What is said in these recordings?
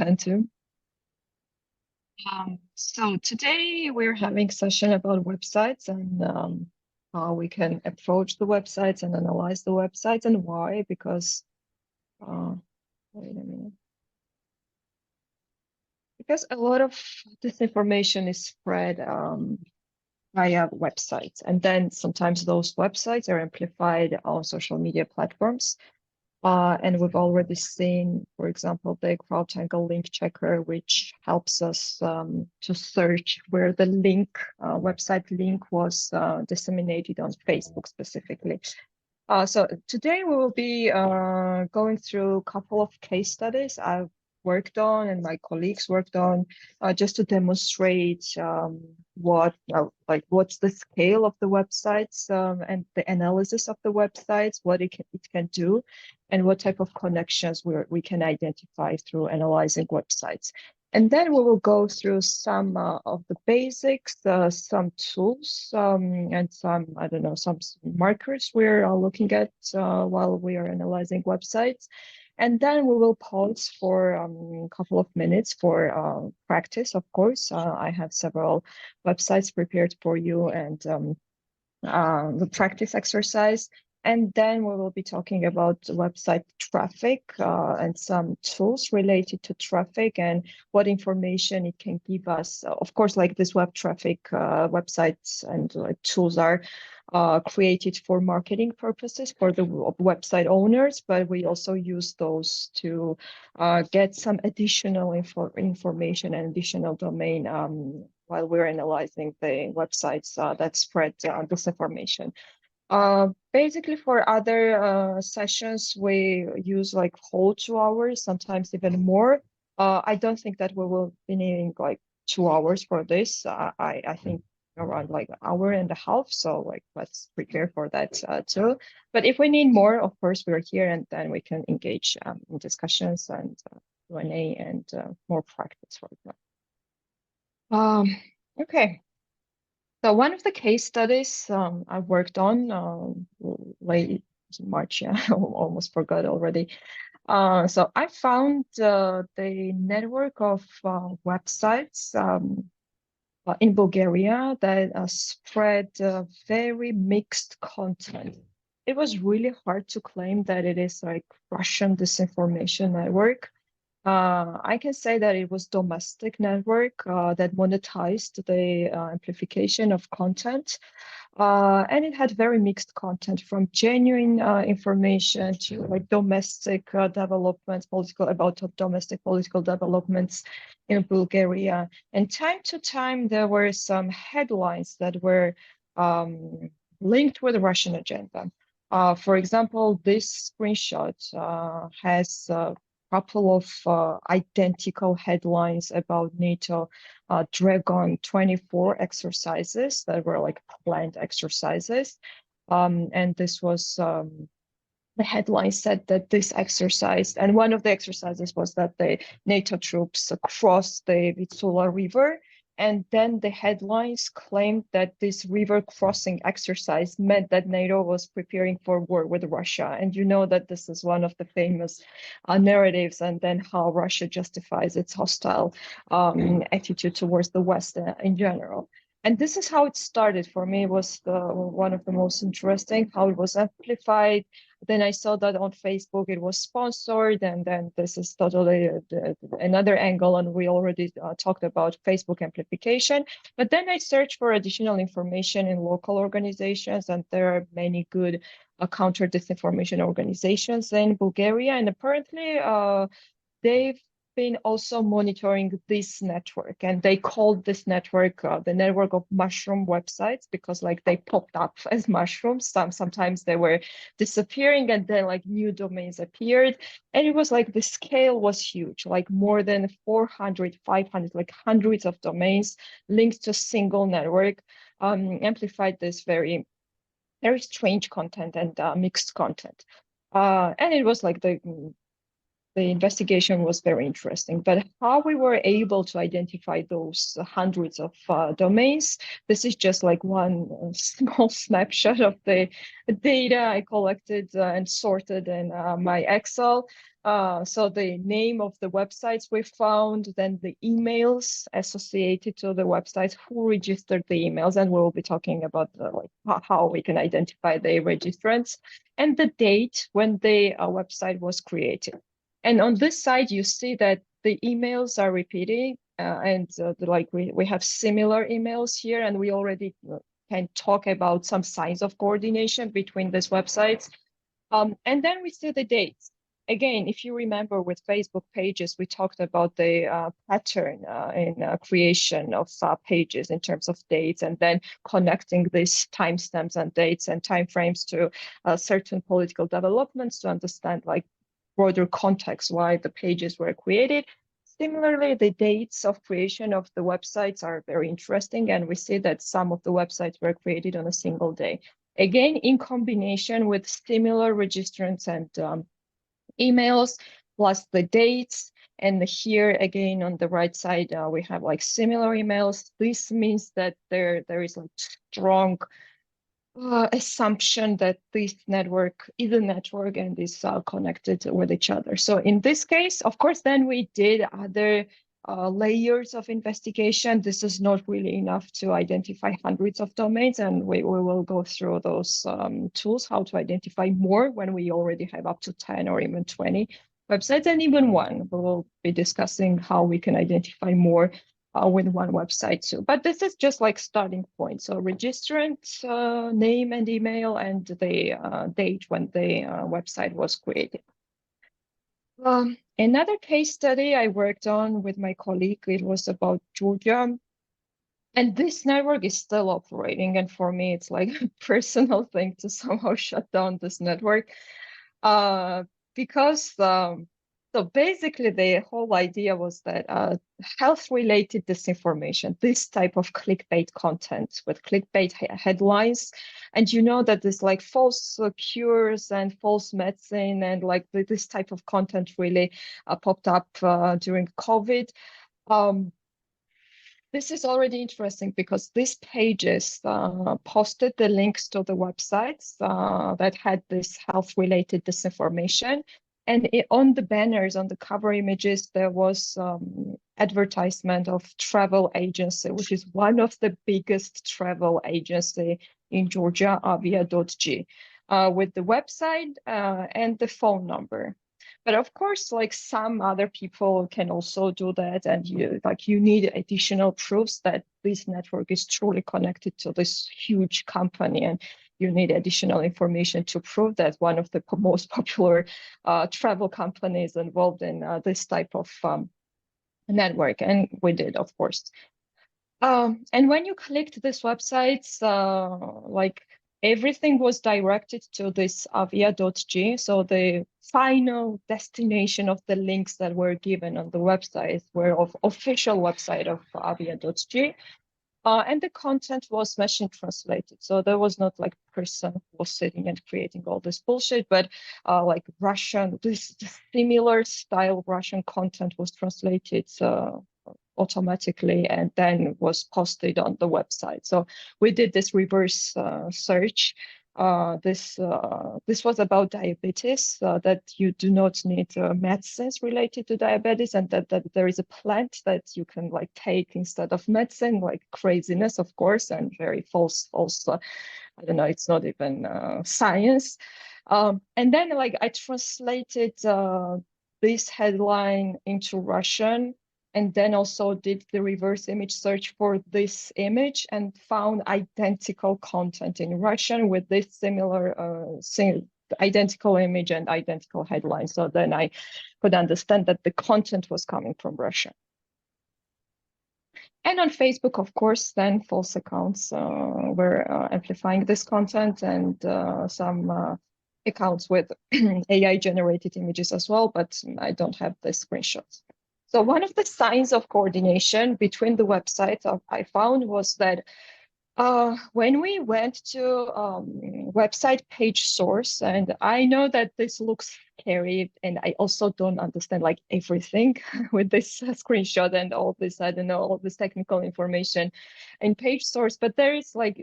pen too. So today we're having a session about websites and how we can approach the websites and analyze the websites and why, because wait a minute. Because a lot of disinformation is spread via websites, and then sometimes those websites are amplified on social media platforms. And we've already seen, for example, the CrowdTangle link checker, which helps us to search where the website link was disseminated on Facebook specifically. So today we will be going through a couple of case studies I've worked on and my colleagues worked on, just to demonstrate what's the scale of the websites and the analysis of the websites, what it can do, and what type of connections we can identify through analyzing websites. And then we will go through some of the basics, some tools, and some markers we're looking at while we are analyzing websites. And then we will pause for a couple of minutes for practice, of course. I have several websites prepared for you and the practice exercise. And then we will be talking about website traffic and some tools related to traffic and what information it can give us. Of course, like this web traffic websites and tools are created for marketing purposes for the website owners, but we also use those to get some additional information and additional domain while we're analyzing the websites that spread disinformation. Basically, for other sessions, we use like whole 2 hours, sometimes even more. I don't think that we will be needing like 2 hours for this. I think around like an hour and a half. So like let's prepare for that too. But if we need more, of course, we're here and then we can engage in discussions and Q&A and more practice for that. Okay. So one of the case studies I worked on late March, yeah, I almost forgot already. So I found the network of websites in Bulgaria that spread very mixed content. It was really hard to claim that it is like Russian disinformation network. I can say that it was domestic network that monetized the amplification of content. And it had very mixed content from genuine information to like domestic developments, domestic political developments in Bulgaria. And time to time, there were some headlines that were linked with the Russian agenda. For example, this screenshot has couple of identical headlines about NATO Dragon 24 exercises that were like planned exercises. And this was the headline said that this exercise, and one of the exercises was that the NATO troops crossed the Vitsula River. And then the headlines claimed that this river crossing exercise meant that NATO was preparing for war with Russia. And you know that this is one of the famous narratives, and then how Russia justifies its hostile attitude towards the West in general. And this is how it started. For me, it was one of the most interesting, how it was amplified. Then I saw that on Facebook it was sponsored, and then this is totally another angle, and we already talked about Facebook amplification. But then I searched for additional information in local organizations, and there are many good counter disinformation organizations in Bulgaria, and apparently they've been also monitoring this network, and they called this network the network of mushroom websites because like they popped up as mushrooms. Sometimes they were disappearing and then like new domains appeared, and it was like the scale was huge, like more than 400, 500, like hundreds of domains linked to a single network, amplified this very strange content and mixed content. And it was like the the investigation was very interesting. But how we were able to identify those hundreds of domains, this is just like one small snapshot of the data I collected and sorted in my Excel. So the name of the websites we found, then the emails associated to the websites, who registered the emails, and we'll be talking about how we can identify the registrants, and the date when the website was created. And on this side, you see that the emails are repeating, and we have similar emails here, and we already can talk about some signs of coordination between these websites. And then we see the dates. Again, if you remember with Facebook pages, we talked about the pattern in creation of pages in terms of dates, and then connecting these timestamps and dates and timeframes to certain political developments to understand like broader context why the pages were created. Similarly, the dates of creation of the websites are very interesting, and we see that some of the websites were created on a single day. Again, in combination with similar registrants and emails, plus the dates. And here again on the right side, we have like similar emails. This means that there is a strong assumption that this network is a network and is connected with each other. So in this case, of course, then we did other layers of investigation. This is not really enough to identify hundreds of domains, and we will go through those tools, how to identify more when we already have up to 10 or even 20 websites, and even one. We will be discussing how we can identify more with one website too. But this is just like starting point. So registrant name and email, and the date when the website was created. Another case study I worked on with my colleague, it was about Georgia. And this network is still operating. And for me, it's like a personal thing to somehow shut down this network. Because so basically the whole idea was that health-related disinformation, this type of clickbait content with clickbait headlines, and you know that this like false cures and false medicine and like this type of content really popped up during COVID. This is already interesting because these pages posted the links to the websites that had this health-related disinformation. And on the banners, on the cover images, there was advertisement of travel agency, which is one of the biggest travel agency in Georgia, avia.g, with the website and the phone number. But of course, like some other people can also do that, and you need additional proofs that this network is truly connected to this huge company, and you need additional information to prove that one of the most popular travel companies involved in this type of network, and we did, of course. And when you clicked these websites, like everything was directed to this avia.g. So the final destination of the links that were given on the website were of official website of avia.g. And the content was machine translated. So there was not like person who was sitting and creating all this bullshit, but like Russian, this similar style Russian content was translated automatically and then was posted on the website. So we did this reverse search. This was about diabetes, that you do not need medicines related to diabetes, and that there is a plant that you can like take instead of medicine, like craziness, of course, and very false. Also, I don't know, it's not even science. And then like I translated this headline into Russian, and then also did the reverse image search for this image and found identical content in Russian with this similar identical image and identical headline. So then I could understand that the content was coming from Russia. And on Facebook, of course, then false accounts were amplifying this content, and some accounts with AI-generated images as well, but I don't have the screenshots. So one of the signs of coordination between the websites I found was that When we went to website page source, and I know that this looks scary, and I also don't understand like everything with this screenshot and all this, I don't know, all this technical information in page source, but there is like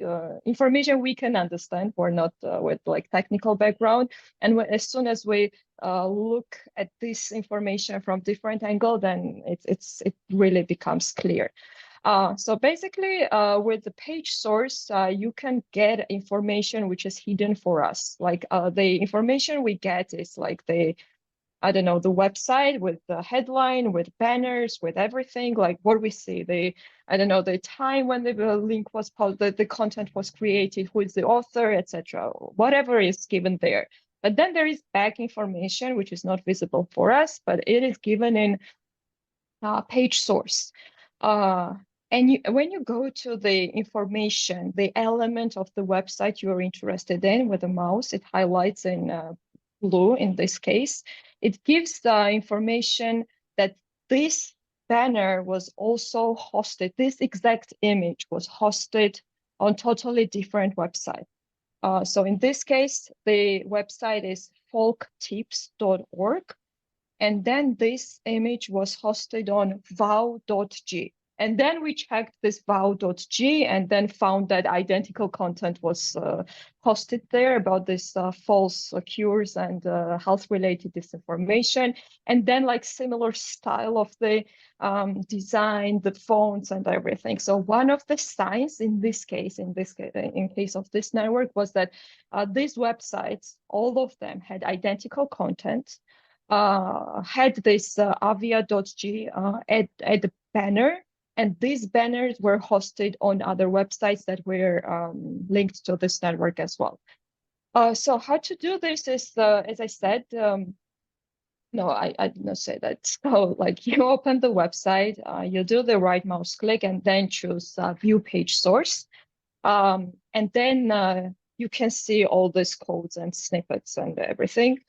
information we can understand. We're not with like technical background. And as soon as we look at this information from different angle, then it really becomes clear. So basically, with the page source, you can get information which is hidden for us. Like the information we get is like I don't know, the website with the headline, with banners, with everything, like what we see, I don't know, the time when the link was posted, the content was created, who is the author, etc. Whatever is given there. But then there is back information, which is not visible for us, but it is given in page source. And when you go to the information, the element of the website you're interested in with the mouse, it highlights in blue in this case. It gives the information that this banner was also hosted, this exact image was hosted on totally different website. So in this case, the website is folktips.org. And then this image was hosted on vow.g. And then we checked this vow.g and then found that identical content was hosted there about this false cures and health-related disinformation. And then like similar style of the design, the fonts and everything. So one of the signs in case of this network was that these websites, all of them had identical content, had this avia.g at the banner, and these banners were hosted on other websites that were linked to this network as well. So how to do this is, as I said, no, I did not say that. So like you open the website, you do the right mouse click and then choose view page source. And then you can see all these codes and snippets and everything.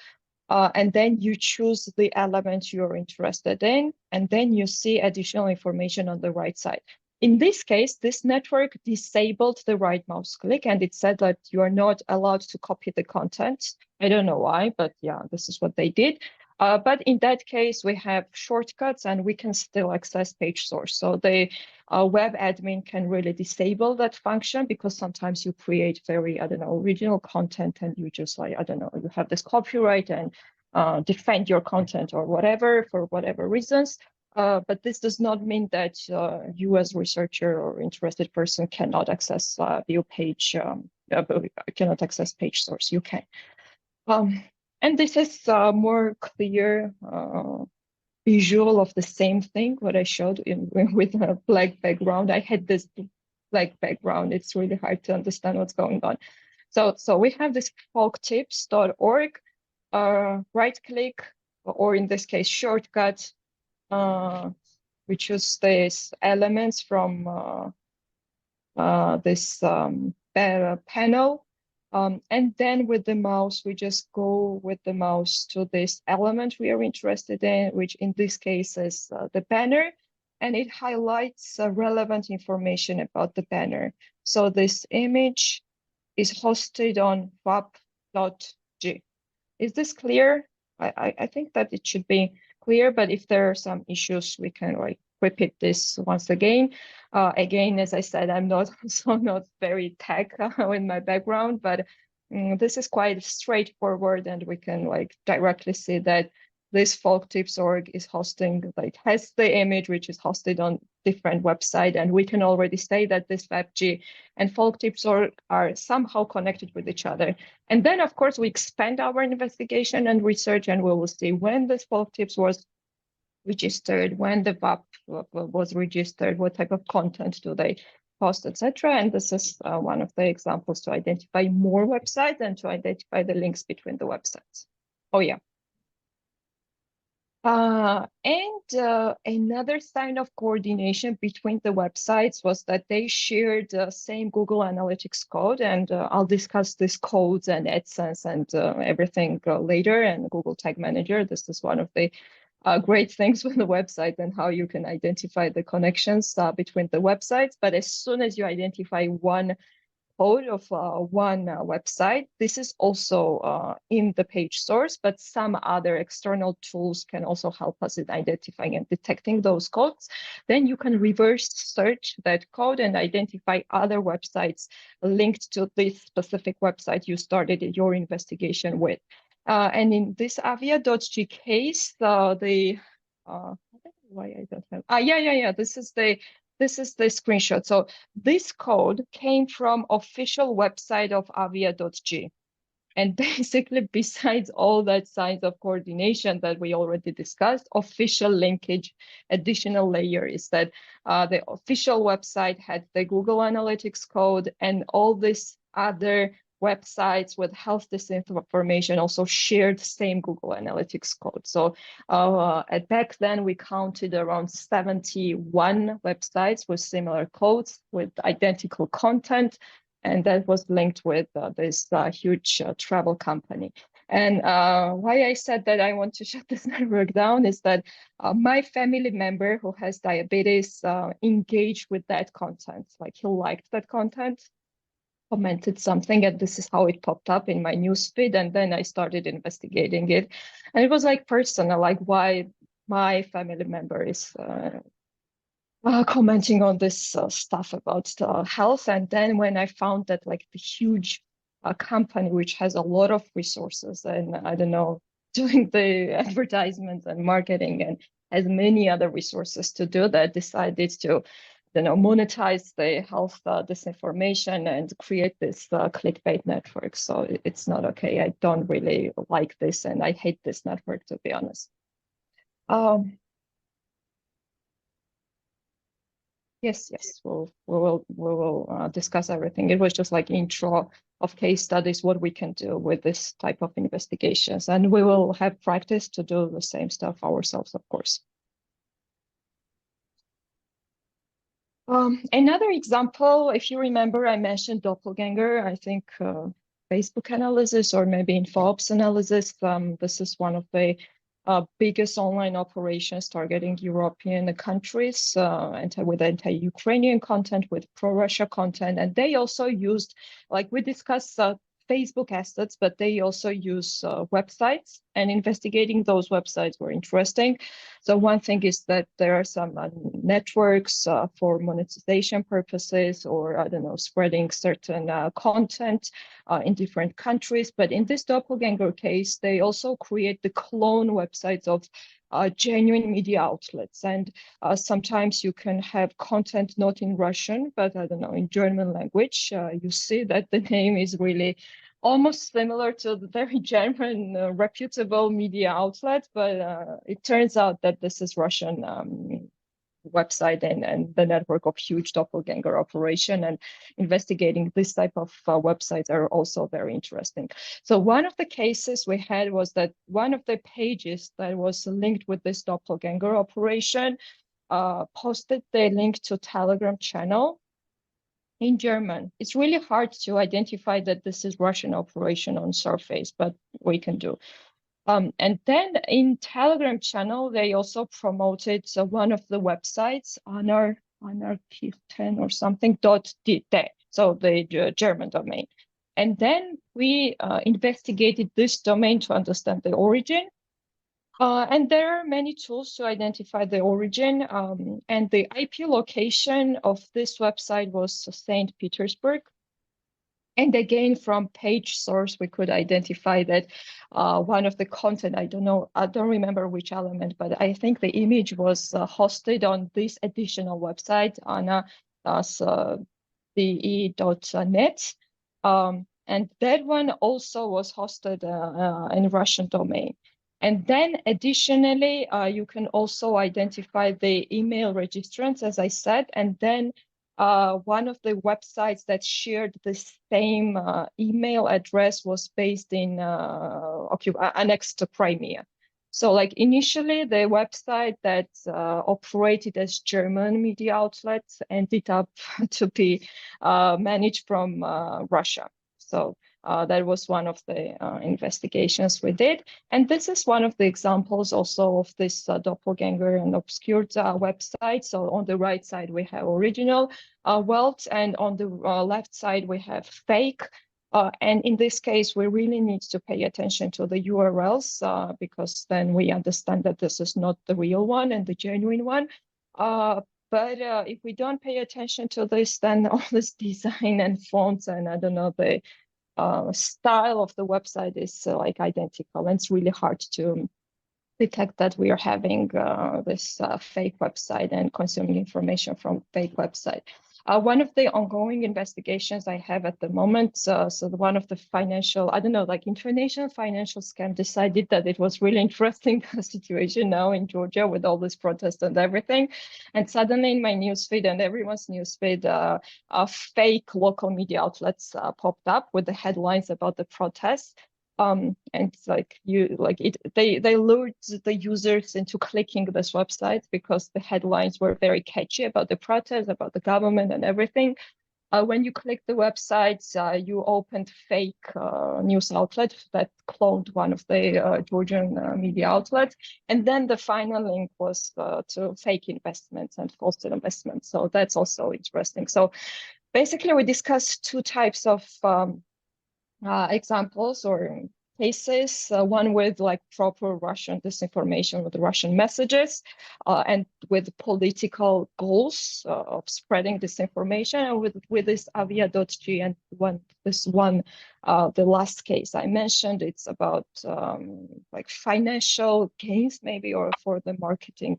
And then you choose the element you're interested in, and then you see additional information on the right side. In this case, this network disabled the right mouse click, and it said that you are not allowed to copy the content. I don't know why, but yeah, this is what they did. But in that case, we have shortcuts and we can still access page source. So the web admin can really disable that function because sometimes you create very, I don't know, original content and you just like, I don't know, you have this copyright and defend your content or whatever for whatever reasons. But this does not mean that you as researcher or interested person cannot access view page, cannot access page source. You can. And this is more clear visual of the same thing, what I showed with a black background. I had this black background. It's really hard to understand what's going on. So we have this folktips.org, right click, or in this case, shortcut. We choose these elements from this panel. And then with the mouse, we just go with the mouse to this element we are interested in, which in this case is the banner, and it highlights relevant information about the banner. So this image is hosted on vap.g. Is this clear? I think that it should be clear, but if there are some issues, we can like repeat this once again. Again, as I said, I'm not also not very tech in my background, but this is quite straightforward, and we can like directly see that this folktips.org is hosting, like has the image which is hosted on different website, and we can already say that this WebG and folktips.org are somehow connected with each other. And then, of course, we expand our investigation and research, and we will see when this folktips was registered, when the VAP was registered, what type of content do they post, etc. And this is one of the examples to identify more websites and to identify the links between the websites. Oh, yeah. And another sign of coordination between the websites was that they shared the same Google Analytics code, and I'll discuss this codes and AdSense and everything later, and Google Tag Manager. This is one of the great things with the website and how you can identify the connections between the websites. But as soon as you identify one code of one website, this is also in the page source, but some other external tools can also help us in identifying and detecting those codes. Then you can reverse search that code and identify other websites linked to this specific website you started your investigation with. And in this avia.g case, why I don't have, yeah, this is the screenshot. So this code came from official website of avia.g. And basically, besides all that signs of coordination that we already discussed, official linkage, additional layer is that the official website had the Google Analytics code, and all these other websites with health disinformation also shared the same Google Analytics code. So back then, we counted around 71 websites with similar codes with identical content, and that was linked with this huge travel company. And why I said that I want to shut this network down is that my family member who has diabetes engaged with that content. Like, he liked that content, commented something, and this is how it popped up in my newsfeed. And then I started investigating it. And it was like personal, like why my family member is commenting on this stuff about health. And then when I found that like the huge company, which has a lot of resources and I don't know, doing the advertisements and marketing and has many other resources to do that, decided to, you know, monetize the health disinformation and create this clickbait network. So it's not okay. I don't really like this, and I hate this network, to be honest. Yes, we will discuss everything. It was just like intro of case studies, what we can do with this type of investigations, and we will have practice to do the same stuff ourselves, of course. Another example, if you remember, I mentioned doppelganger. I think Facebook analysis or maybe InfoOps analysis. This is one of the biggest online operations targeting European countries with anti-Ukrainian content, with pro-Russia content. And they also used, like we discussed, Facebook assets, but they also use websites, and investigating those websites were interesting. So one thing is that there are some networks for monetization purposes, or I don't know, spreading certain content in different countries. But in this doppelganger case, they also create the clone websites of genuine media outlets. And sometimes you can have content not in Russian, but I don't know, in German language. You see that the name is really almost similar to the very German reputable media outlet, but it turns out that this is Russian website and the network of huge doppelganger operation, and investigating this type of websites are also very interesting. So one of the cases we had was that one of the pages that was linked with this doppelganger operation posted the link to Telegram channel in German. It's really hard to identify that this is Russian operation on surface, but we can do. And then in Telegram channel, they also promoted one of the websites, anarchy10 or something, .de, so the German domain. And then we investigated this domain to understand the origin. And there are many tools to identify the origin. And the IP location of this website was St. Petersburg. And again, from page source, we could identify that one of the content, I don't remember which element, but I think the image was hosted on this additional website, ana.de.net. And that one also was hosted in Russian domain. And then additionally, you can also identify the email registrants, as I said, and then one of the websites that shared the same email address was based in annexed to Crimea. So like initially the website that operated as German media outlets ended up to be managed from Russia. So That was one of the investigations we did. And this is one of the examples also of this doppelganger and obscured website. So on the right side, we have original welt, and on the left side, we have fake. And in this case, we really need to pay attention to the URLs because then we understand that this is not the real one and the genuine one. But if we don't pay attention to this, then all this design and fonts and I don't know, the style of the website is like identical. And it's really hard to detect that we are having this fake website and consuming information from fake website. One of the ongoing investigations I have at the moment, one of the financial, I don't know, like international financial scam decided that it was really interesting situation now in Georgia with all this protest and everything. And suddenly in my newsfeed and everyone's newsfeed, fake local media outlets popped up with the headlines about the protests. And it's like they lured the users into clicking this website because the headlines were very catchy about the protests, about the government and everything. When you click the websites, you opened fake news outlet that cloned one of the Georgian media outlets. And then the final link was to fake investments and false investments. So that's also interesting. So basically, we discussed two types of examples or cases, one with like proper Russian disinformation with Russian messages and with political goals of spreading disinformation, and with this avia.g and the last case I mentioned, it's about like financial gains maybe, or for the marketing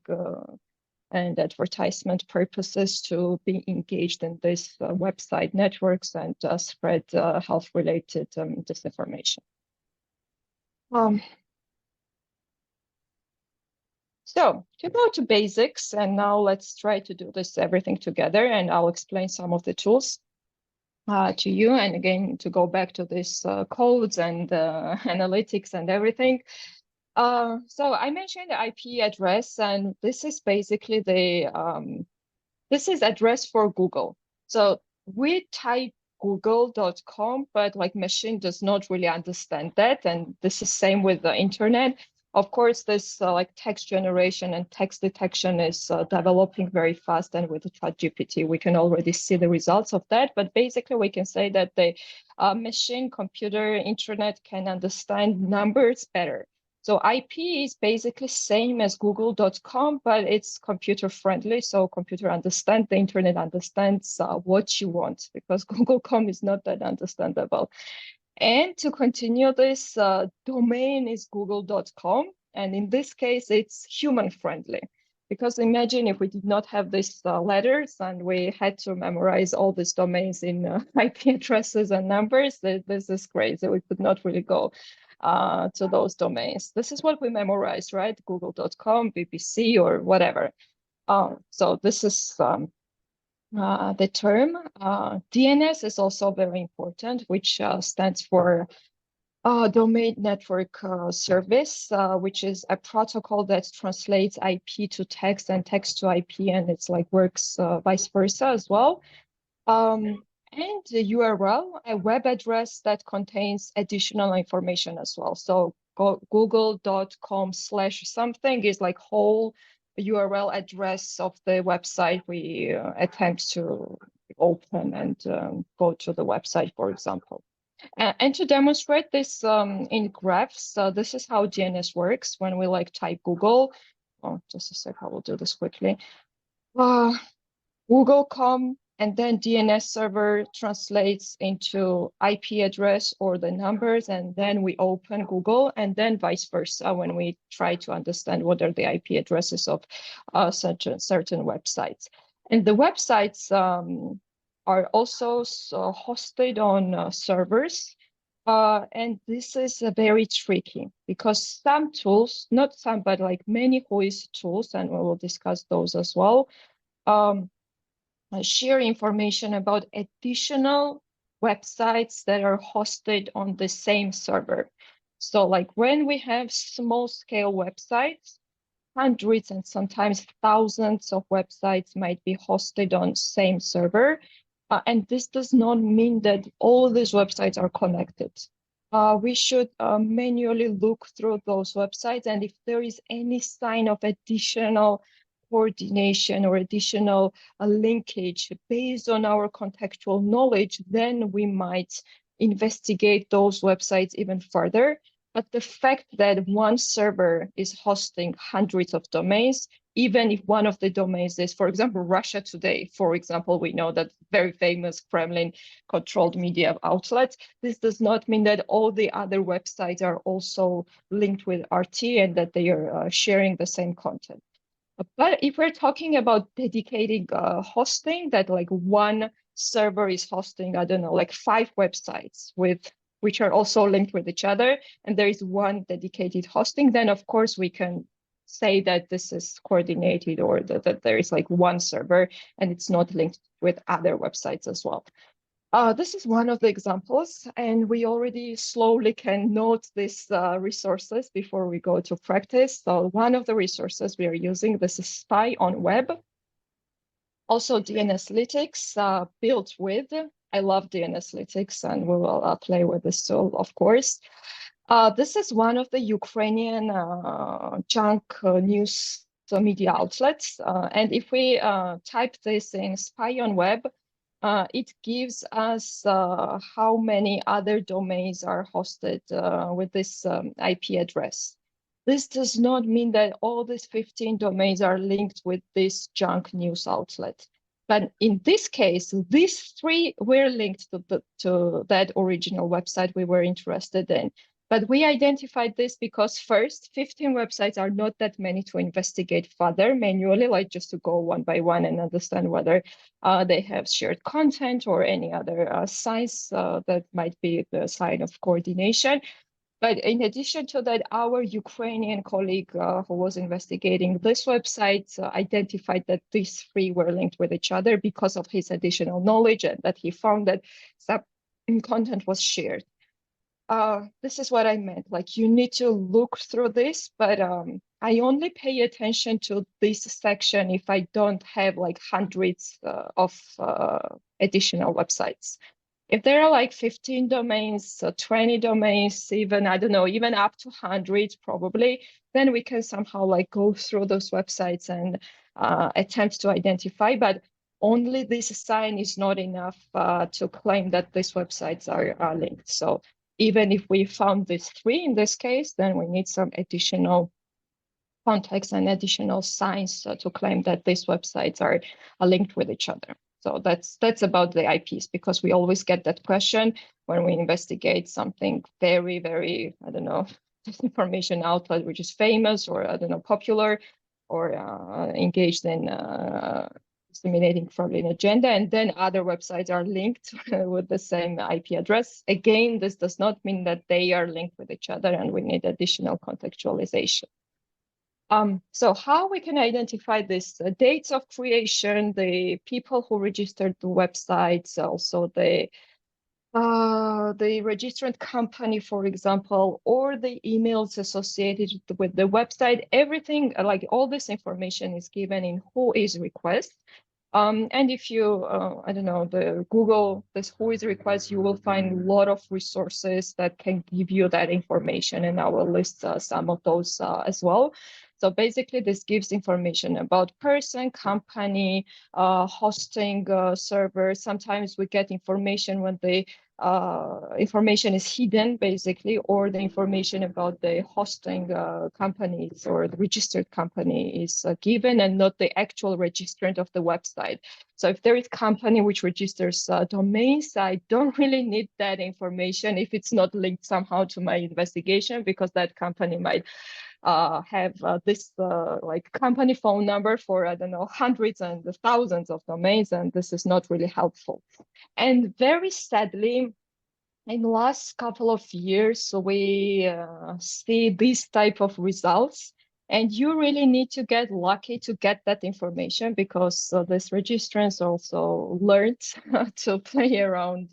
and advertisement purposes to be engaged in these website networks and spread health-related disinformation. So to go to basics, and now let's try to do this everything together, and I'll explain some of the tools to you. And again, to go back to these codes and analytics and everything. So I mentioned the IP address, and this is basically this is address for Google. So we type google.com, but like machine does not really understand that. And this is same with the internet. Of course, this like text generation and text detection is developing very fast. And with the ChatGPT, we can already see the results of that. But basically, we can say that the machine, computer, internet can understand numbers better. So IP is basically same as google.com, but it's computer friendly. So computer understands, the internet understands what you want, because google.com is not that understandable. And to continue this, domain is google.com. And in this case, it's human friendly. Because imagine if we did not have these letters and we had to memorize all these domains in IP addresses and numbers, this is crazy. We could not really go to those domains. This is what we memorize, right? Google.com, BBC, or whatever. So this is the term. DNS is also very important, which stands for Domain Network Service, which is a protocol that translates IP to text and text to IP, and it's like works vice versa as well. And the URL, a web address that contains additional information as well. So google.com/something is like whole URL address of the website we attempt to open and go to the website, for example. And to demonstrate this in graphs, this is how DNS works when we like type Google. Oh, just a sec, I will do this quickly. Google.com, and then DNS server translates into IP address or the numbers, and then we open Google, and then vice versa when we try to understand what are the IP addresses of certain websites. And the websites are also hosted on servers. And this is very tricky because some tools, not some, but like many WHOIS tools, and we will discuss those as well, share information about additional websites that are hosted on the same server. So like when we have small scale websites, hundreds and sometimes thousands of websites might be hosted on same server. And this does not mean that all these websites are connected. We should manually look through those websites, and if there is any sign of additional coordination or additional linkage based on our contextual knowledge, then we might investigate those websites even further. But the fact that one server is hosting hundreds of domains, even if one of the domains is, for example, Russia Today, for example, we know that very famous Kremlin-controlled media outlet, this does not mean that all the other websites are also linked with RT and that they are sharing the same content. But if we're talking about dedicating hosting, that like one server is hosting, I don't know, like 5 websites which are also linked with each other, and there is one dedicated hosting, then of course we can say that this is coordinated, or that there is like one server and it's not linked with other websites as well. This is one of the examples, and we already slowly can note these resources before we go to practice. So one of the resources we are using, this is Spy on Web. Also DNSlytics built with, I love DNSlytics, and we will play with this tool, of course. This is one of the Ukrainian junk news media outlets. And if we type this in Spy on Web, it gives us how many other domains are hosted with this IP address. This does not mean that all these 15 domains are linked with this junk news outlet. But in this case, these 3 were linked to that original website we were interested in. But we identified this because first, 15 websites are not that many to investigate further manually, like just to go one by one and understand whether they have shared content or any other signs that might be the sign of coordination. But in addition to that, our Ukrainian colleague who was investigating this website identified that these 3 were linked with each other because of his additional knowledge, and that he found that some content was shared. This is what I meant. Like, you need to look through this, but I only pay attention to this section if I don't have like hundreds of additional websites. If there are like 15 domains, 20 domains, even, I don't know, even up to 100 probably, then we can somehow like go through those websites and attempt to identify, but only this sign is not enough to claim that these websites are linked. So even if we found these 3 in this case, then we need some additional context and additional signs to claim that these websites are linked with each other. So that's about the IPs, because we always get that question when we investigate something very, very, I don't know, disinformation outlet, which is famous or, I don't know, popular, or engaged in disseminating fraudulent agenda, and then other websites are linked with the same IP address. Again, this does not mean that they are linked with each other, and we need additional contextualization. So how we can identify this dates of creation, the people who registered the websites, also the registrant company, for example, or the emails associated with the website. Everything, like all this information, is given in Whois request. And if you, I don't know, the Google this Whois request, you will find a lot of resources that can give you that information, and I will list some of those as well. So basically, this gives information about person, company, hosting server. Sometimes we get information when the information is hidden, basically, or the information about the hosting companies or the registered company is given, and not the actual registrant of the website. So if there is a company which registers domains, I don't really need that information if it's not linked somehow to my investigation, because that company might have this like company phone number for, I don't know, hundreds and thousands of domains, and this is not really helpful. And very sadly, in the last couple of years, we see these type of results, and you really need to get lucky to get that information, because these registrants also learned to play around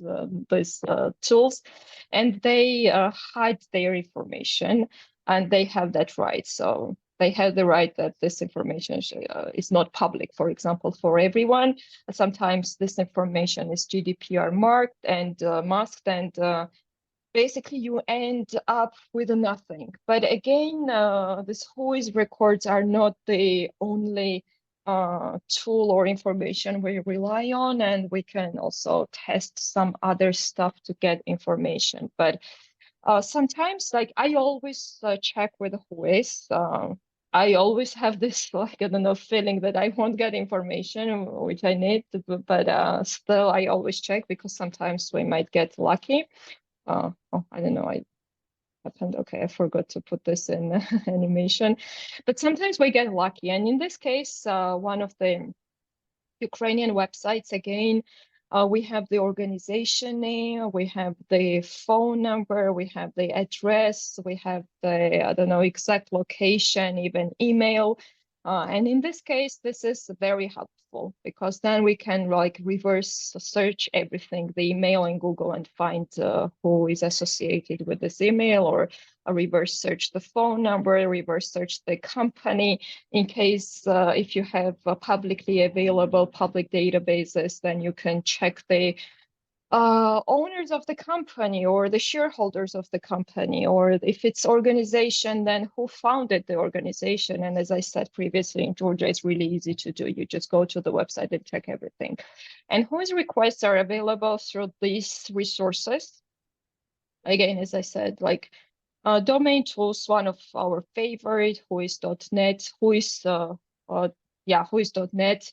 these tools, and they hide their information, and they have that right. So they have the right that this information is not public, for example, for everyone. Sometimes this information is GDPR marked and masked, and basically you end up with nothing. But again, this WHOIS records are not the only tool or information we rely on, and we can also test some other stuff to get information. But sometimes, like, I always check with WHOIS. I always have this, like, I don't know, feeling that I won't get information which I need, but still I always check, because sometimes we might get lucky. Oh, I don't know. I happened. Okay, I forgot to put this in animation. But sometimes we get lucky. And in this case, one of the Ukrainian websites, again, we have the organization name, we have the phone number, we have the address, we have the, I don't know, exact location, even email. And in this case, this is very helpful, because then we can, like, reverse search everything, the email in Google, and find who is associated with this email, or reverse search the phone number, reverse search the company. In case if you have publicly available public databases, then you can check the owners of the company, or the shareholders of the company, or if it's organization, then who founded the organization. And as I said previously, in Georgia, it's really easy to do. You just go to the website and check everything. And WHOIS requests are available through these resources. Again, as I said, like, domain tools, one of our favorite, WHOIS.net, WHOIS.net,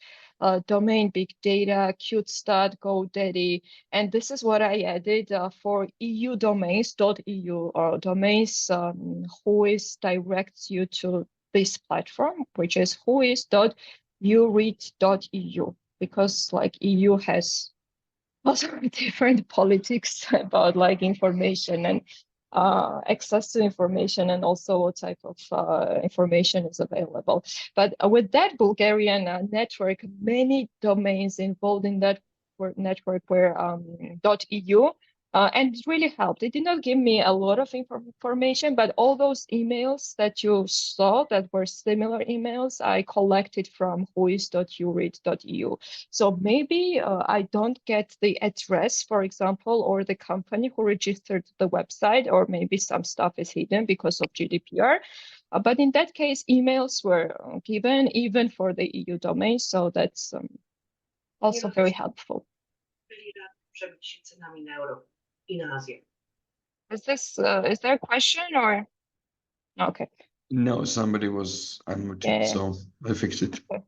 domain big data, QtStat, GoDaddy. And this is what I added for EU domains, .eu domains. WHOIS directs you to this platform, which is whois.uread.eu, because, like, EU has also different politics about, like, information and access to information, and also what type of information is available. But with that Bulgarian network, many domains involved in that network were .eu. And it really helped. It did not give me a lot of information, but all those emails that you saw that were similar emails, I collected from whois.uread.eu. So maybe I don't get the address, for example, or the company who registered the website, or maybe some stuff is hidden because of GDPR. But in that case, emails were given even for the EU domain. So that's also very helpful. Is there a question, or? Okay. No, somebody was unmuted, so I fixed it. Okay.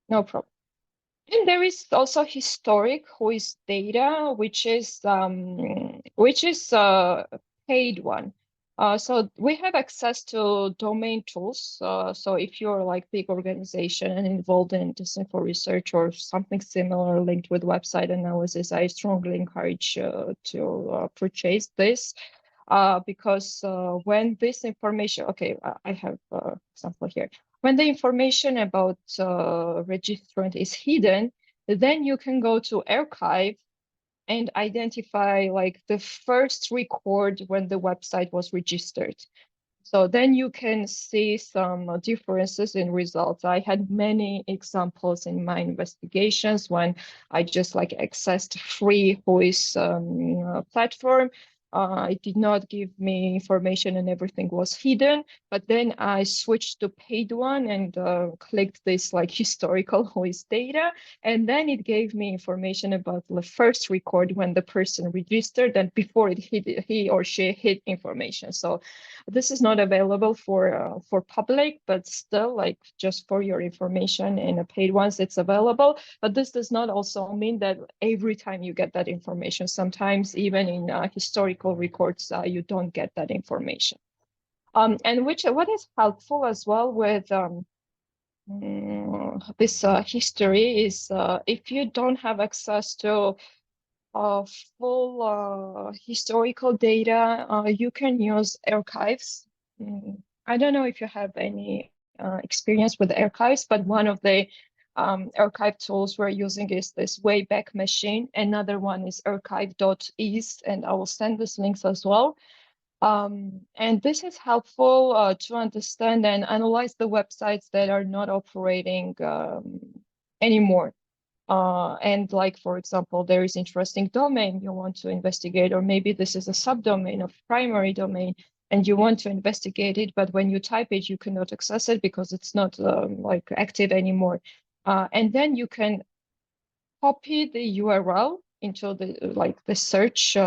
No problem. And there is also historic WHOIS data, which is paid one. So we have access to domain tools. So if you're, like, big organization and involved in disinfo research or something similar linked with website analysis, I strongly encourage to purchase this. Because when this information, okay, I have example here. When the information about registrant is hidden, then you can go to archive and identify, like, the first record when the website was registered. So then you can see some differences in results. I had many examples in my investigations when I just, like, accessed free WHOIS platform. It did not give me information and everything was hidden, but then I switched to paid one and clicked this, like, historical WHOIS data, and then it gave me information about the first record when the person registered and before he or she hid information. So this is not available for public, but still, like, just for your information, in a paid ones it's available. But this does not also mean that every time you get that information. Sometimes even in historical records, you don't get that information. And what is helpful as well with this history is if you don't have access to full historical data, you can use archives. I don't know if you have any experience with archives, but one of the archive tools we're using is this Wayback Machine. Another one is archive.is, and I will send these links as well. And this is helpful to understand and analyze the websites that are not operating anymore. And like, for example, there is interesting domain you want to investigate, or maybe this is a subdomain of primary domain and you want to investigate it, but when you type it, you cannot access it because it's not like active anymore. And then you can copy the URL into the search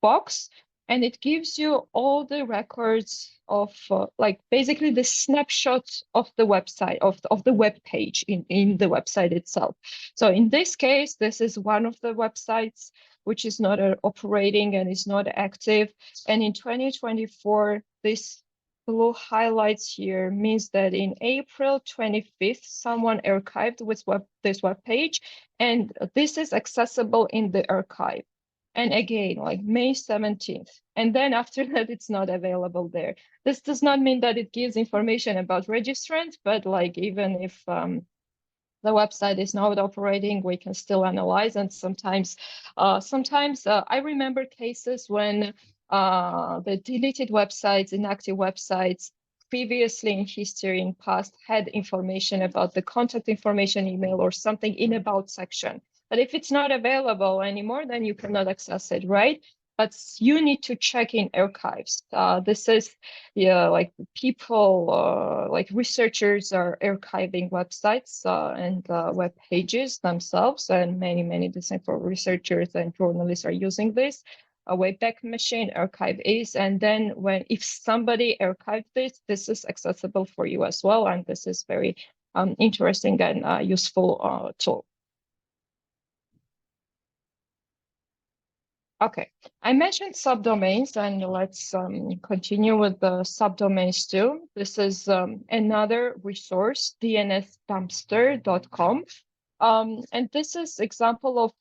box, and it gives you all the records of like basically the snapshot of the website of the web page in the website itself. So in this case, this is one of the websites which is not operating and is not active. And in 2024, this blue highlights here means that in April 25th, someone archived this web page, and this is accessible in the archive. And again, like May 17th. And then after that, it's not available there. This does not mean that it gives information about registrant, but like even if the website is not operating, we can still analyze. And sometimes I remember cases when the deleted websites, inactive websites, previously in history, in past, had information about the contact information email or something in about section. But if it's not available anymore, then you cannot access it, right? But you need to check in archives. This is, yeah, like people, like researchers are archiving websites and web pages themselves, and many disinformation researchers and journalists are using this. A Wayback Machine archive is, and then if somebody archived this is accessible for you as well, and this is very interesting and useful tool. Okay, I mentioned subdomains, and let's continue with the subdomains too. This is another resource, dnsdumpster.com. And this is example of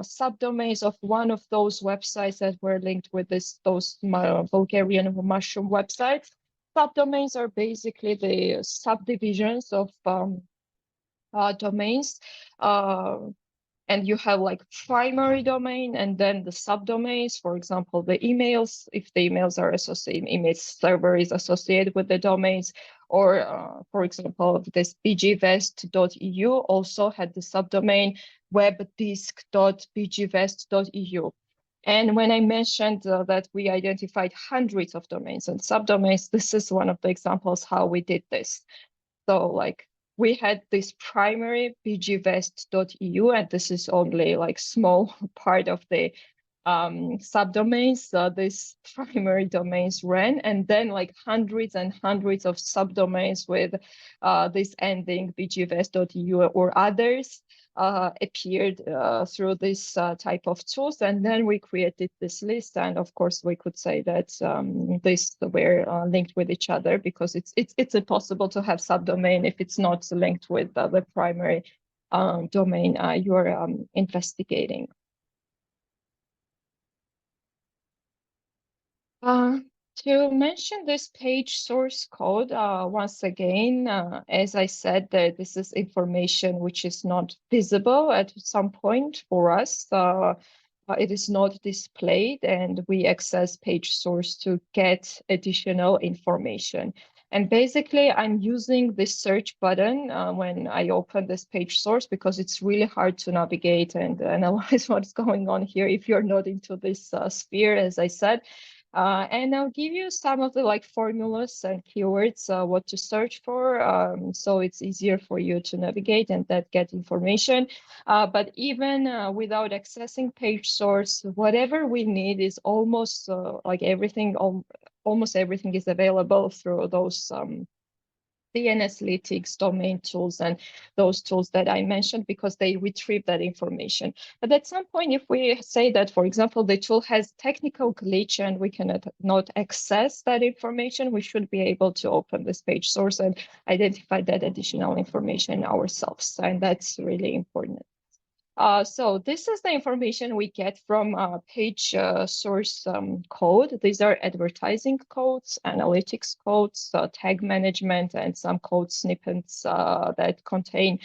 subdomains of one of those websites that were linked with those Bulgarian mushroom websites. Subdomains are basically the subdivisions of domains. And you have like primary domain and then the subdomains, for example, the emails, if the emails are associated, email server is associated with the domains, or for example, this bgvest.eu also had the subdomain webdisk.bgvest.eu. And when I mentioned that we identified hundreds of domains and subdomains, this is one of the examples how we did this. So like we had this primary bgvest.eu, and this is only like small part of the subdomains this primary domains ran, and then like hundreds and hundreds of subdomains with this ending bgvest.eu or others appeared through this type of tools, and then we created this list, and of course we could say that these were linked with each other, because it's impossible to have subdomain if it's not linked with the primary domain you're investigating. To mention this page source code, once again, as I said, that this is information which is not visible at some point for us. It is not displayed, and we access page source to get additional information. And basically, I'm using this search button when I open this page source, because it's really hard to navigate and analyze what's going on here if you're not into this sphere, as I said. And I'll give you some of the like formulas and keywords, what to search for, so it's easier for you to navigate and that get information. But even without accessing page source, whatever we need is almost like everything, almost everything is available through those DNSlytics, domain tools, and those tools that I mentioned, because they retrieve that information. But at some point, if we say that, for example, the tool has technical glitch and we cannot not access that information, we should be able to open this page source and identify that additional information ourselves. And that's really important. So this is the information we get from page source code. These are advertising codes, analytics codes, tag management, and some code snippets that contain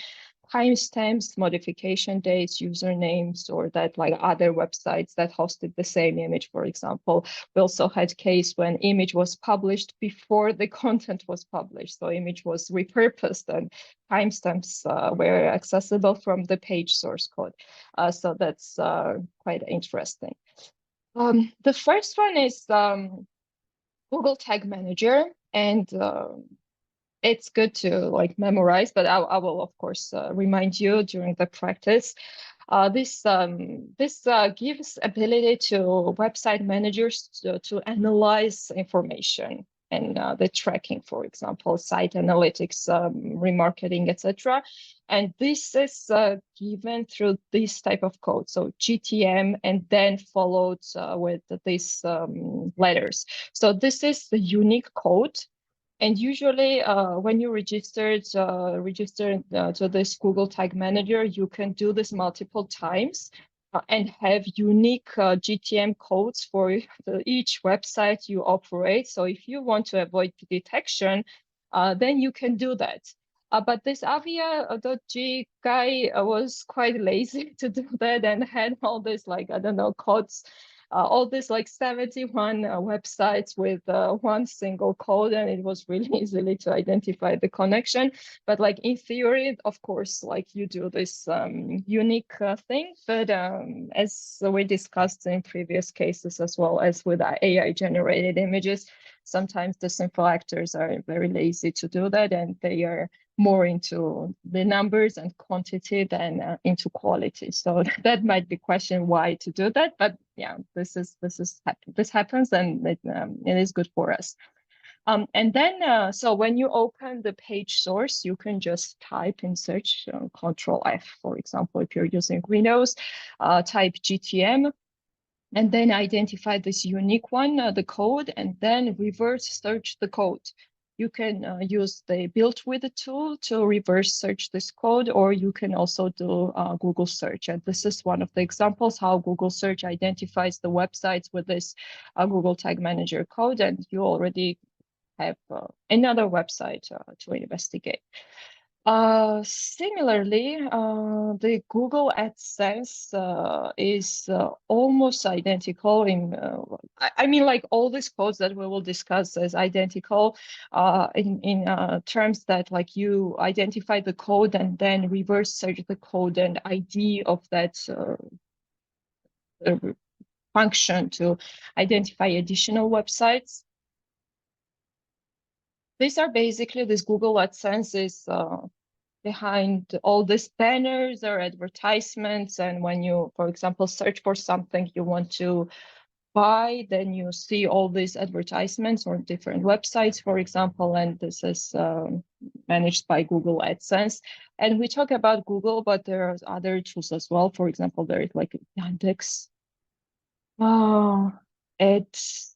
timestamps, modification dates, usernames, or that like other websites that hosted the same image, for example. We also had case when image was published before the content was published. So image was repurposed and timestamps were accessible from the page source code. So that's quite interesting. The first one is Google Tag Manager, and it's good to like memorize, but I will of course remind you during the practice. This gives ability to website managers to analyze information and the tracking, for example, site analytics, remarketing, etc. And this is given through this type of code, so GTM, and then followed with these letters. So this is the unique code. And usually, when you register to this Google Tag Manager, you can do this multiple times and have unique GTM codes for each website you operate. So if you want to avoid detection, then you can do that. But this avia.g guy was quite lazy to do that and had all this, like, I don't know, codes, all this like 71 websites with one single code, and it was really easily to identify the connection. But like in theory, of course, like you do this unique thing. But as we discussed in previous cases, as well as with AI generated images, sometimes the simple actors are very lazy to do that, and they are more into the numbers and quantity than into quality. So that might be question why to do that, but yeah, this happens, and it is good for us. And then, so when you open the page source, you can just type in search, Control F, for example, if you're using Windows, type GTM, and then identify this unique one, the code, and then reverse search the code. You can use the built with tool to reverse search this code, or you can also do Google search. And this is one of the examples how Google search identifies the websites with this Google Tag Manager code, and you already have another website to investigate. Similarly, the Google AdSense is almost identical in, I mean, like all these codes that we will discuss as identical in terms that like you identify the code and then reverse search the code and ID of that function to identify additional websites. These are basically, this Google AdSense is behind all these banners or advertisements. And when you, for example, search for something you want to buy, then you see all these advertisements on different websites, for example, and this is managed by Google AdSense. And we talk about Google, but there are other tools as well. For example, there is like Yandex. It's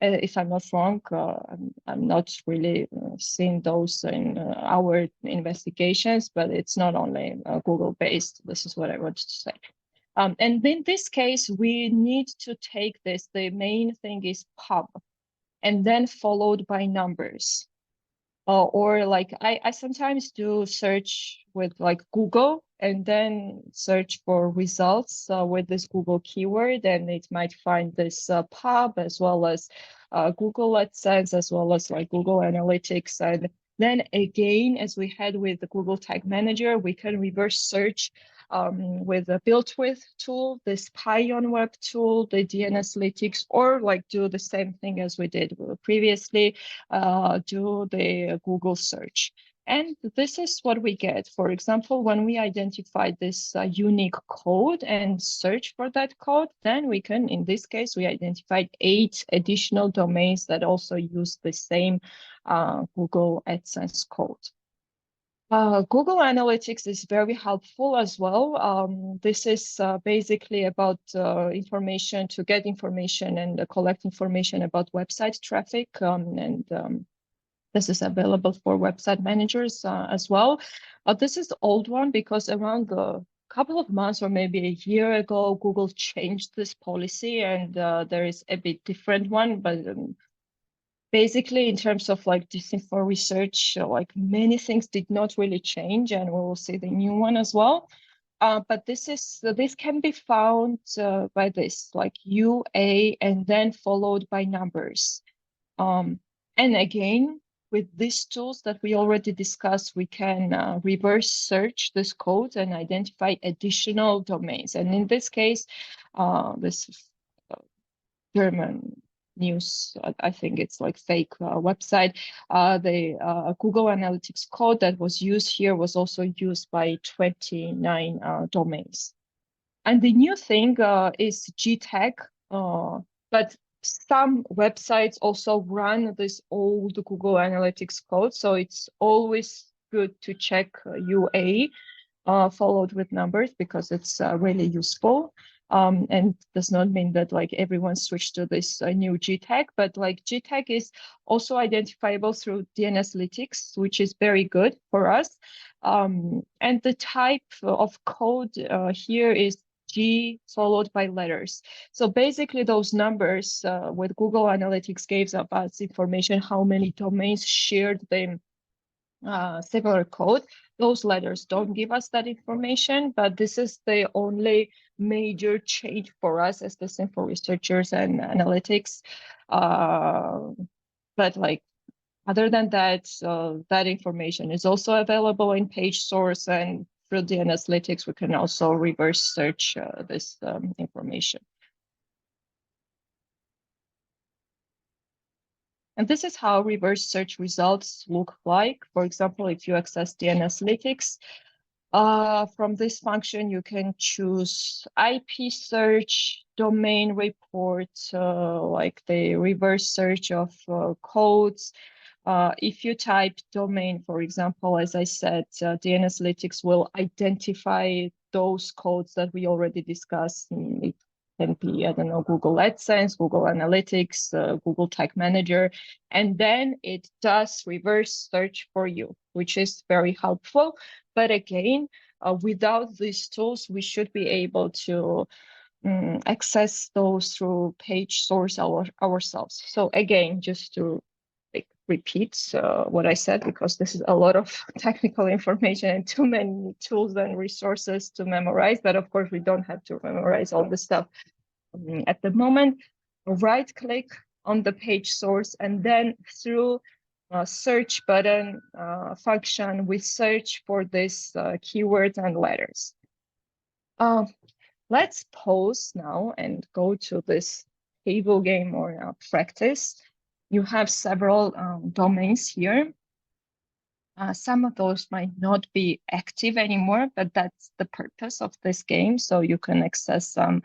if I'm not wrong, I'm not really seeing those in our investigations, but it's not only Google-based. This is what I wanted to say. And in this case, we need to take this. The main thing is pub, and then followed by numbers. Or like I sometimes do search with like Google and then search for results with this Google keyword, and it might find this pub as well as Google AdSense, as well as like Google Analytics. And then again, as we had with the Google Tag Manager, we can reverse search with a built with tool, this Pion Web tool, the DNSlytics, or like do the same thing as we did previously, do the Google search. And this is what we get. For example, when we identify this unique code and search for that code, then we can, in this case, we identified 8 additional domains that also use the same Google AdSense code. Google Analytics is very helpful as well. This is basically about information, to get information and collect information about website traffic. This is available for website managers as well. This is the old one because around a couple of months or maybe a year ago, Google changed this policy, and there is a bit different one, but basically, in terms of like disinfo research, like many things did not really change, and we will see the new one as well. But this can be found by this, like UA and then followed by numbers. And again, with these tools that we already discussed, we can reverse search this code and identify additional domains. And in this case, this German news, I think it's like fake website. The Google Analytics code that was used here was also used by 29 domains. And the new thing is GTag, but some websites also run this old Google Analytics code. So it's always good to check UA followed with numbers because it's really useful. And does not mean that like everyone switched to this new GTag, but like GTag is also identifiable through DNSlytics, which is very good for us. And the type of code here is G followed by letters. So basically those numbers with Google Analytics gives us information how many domains shared the similar code. Those letters don't give us that information, but this is the only major change for us as disinfo researchers and analytics. But like other than that, that information is also available in page source, and through DNSlytics, we can also reverse search this information. And this is how reverse search results look like. For example, if you access DNSlytics, from this function, you can choose IP search, domain report, like the reverse search of codes. If you type domain, for example, as I said, DNSlytics will identify those codes that we already discussed. It can be, I don't know, Google AdSense, Google Analytics, Google Tag Manager, and then it does reverse search for you, which is very helpful. But again, without these tools, we should be able to access those through page source ourselves. So again, just to repeat what I said, because this is a lot of technical information and too many tools and resources to memorize. But of course, we don't have to memorize all the stuff at the moment. Right click on the page source, and then through search button function, we search for this keywords and letters. Let's pause now and go to this table game or practice. You have several domains here. Some of those might not be active anymore, but that's the purpose of this game. So you can access some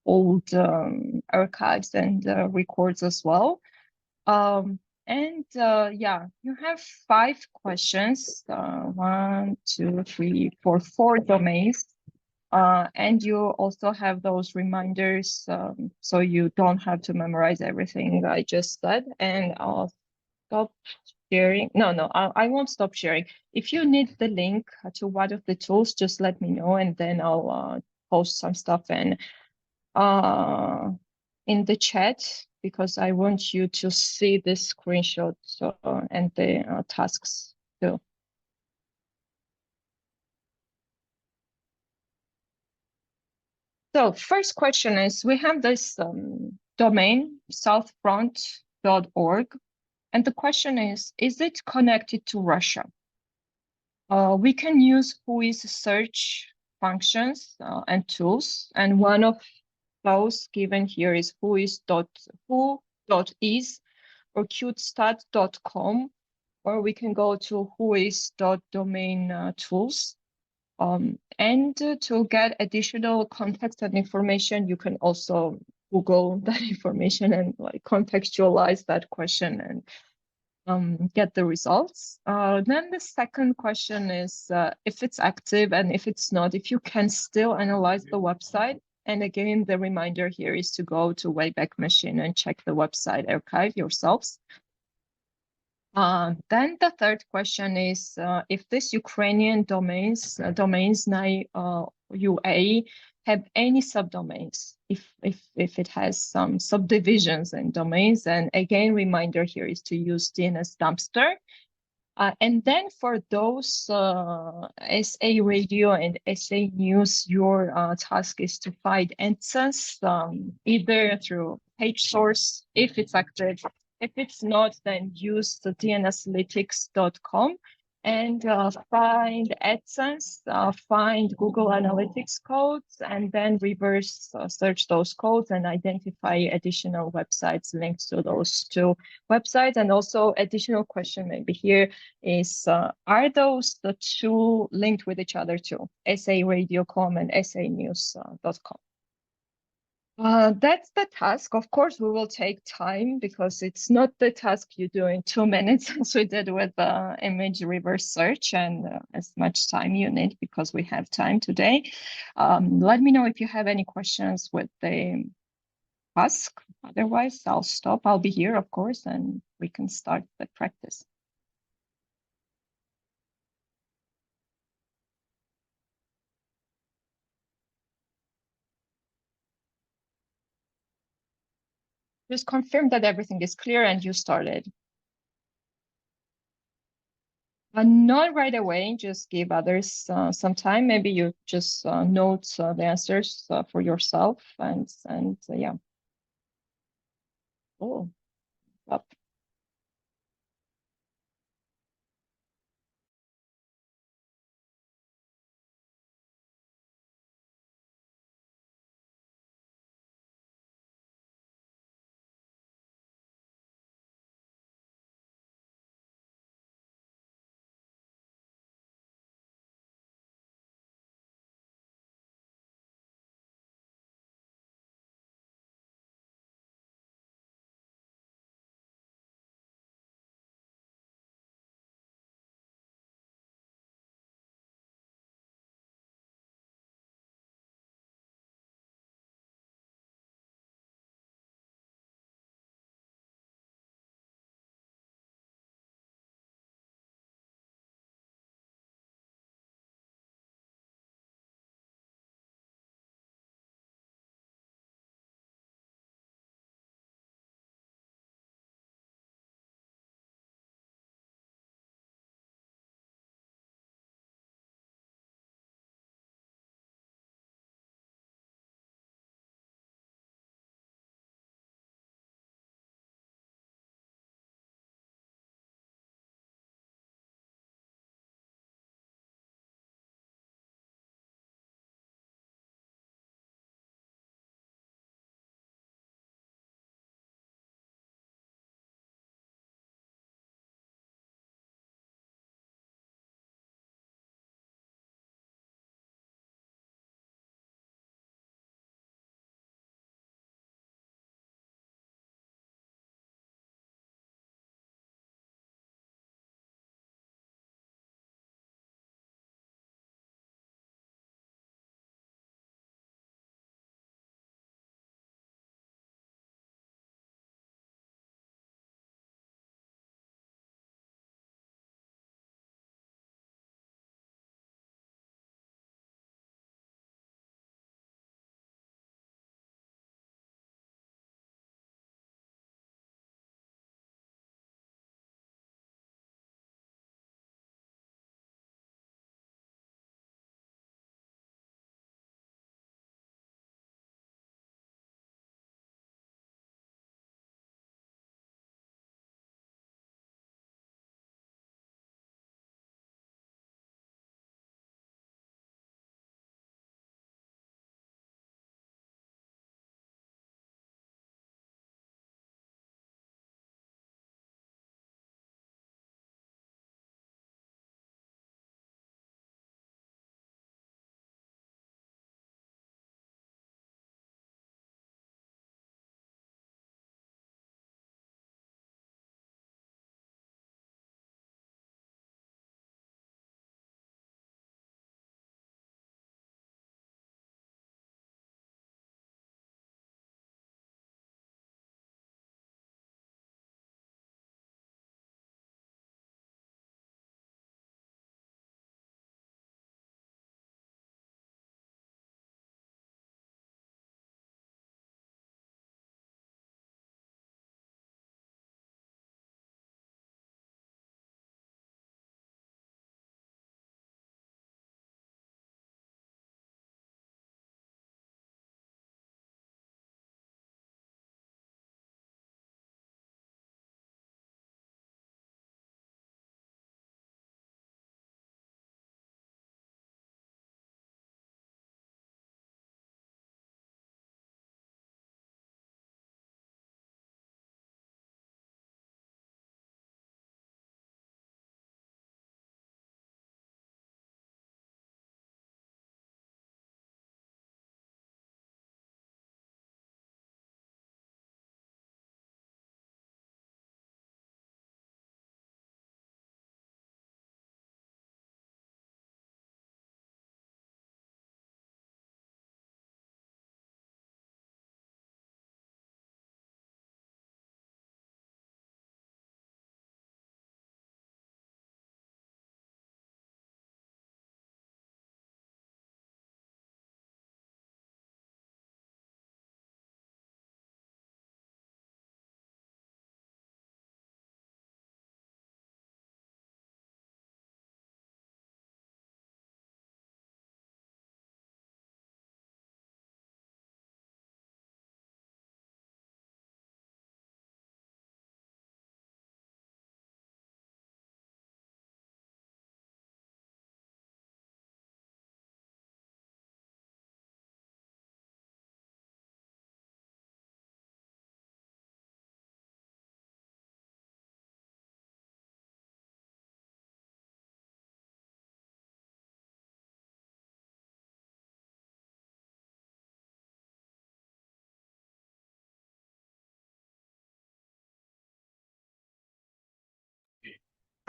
old archives and records as well. Yeah, you have 5 questions, 1, 2, 3, 4, 4 domains. And you also have those reminders, so you don't have to memorize everything I just said. And I'll stop sharing. No, I won't stop sharing. If you need the link to one of the tools, just let me know, and then I'll post some stuff in the chat, because I want you to see this screenshot and the tasks too. So first question is, we have this domain, southfront.org, and the question is it connected to Russia? We can use whois search functions and tools, and one of those given here is whois.is or qtstat.com, or we can go to whois.domain tools. And to get additional context and information, you can also Google that information and like contextualize that question and get the results. Then the second question is if it's active, and if it's not, if you can still analyze the website. And again, the reminder here is to go to Wayback Machine and check the website archive yourselves. Then the third question is if this Ukrainian domains UA have any subdomains, if it has some subdivisions and domains. And again, reminder here is to use DNS dumpster. And then for those SA radio and SA news, your task is to find answers either through page source, if it's active. If it's not, then use the dnslytics.com and find AdSense, find Google Analytics codes, and then reverse search those codes and identify additional websites linked to those two websites. And also additional question maybe here is, are those the two linked with each other too? SARadio.com and SAnews.com. That's the task. Of course, we will take time because it's not the task you do in 2 minutes as we did with image reverse search, and as much time you need because we have time today. Let me know if you have any questions with the task. Otherwise, I'll stop. I'll be here, of course, and we can start the practice. Just confirm that everything is clear and you started. Not right away, just give others some time. Maybe you just note the answers for yourself and yeah. Oh, up.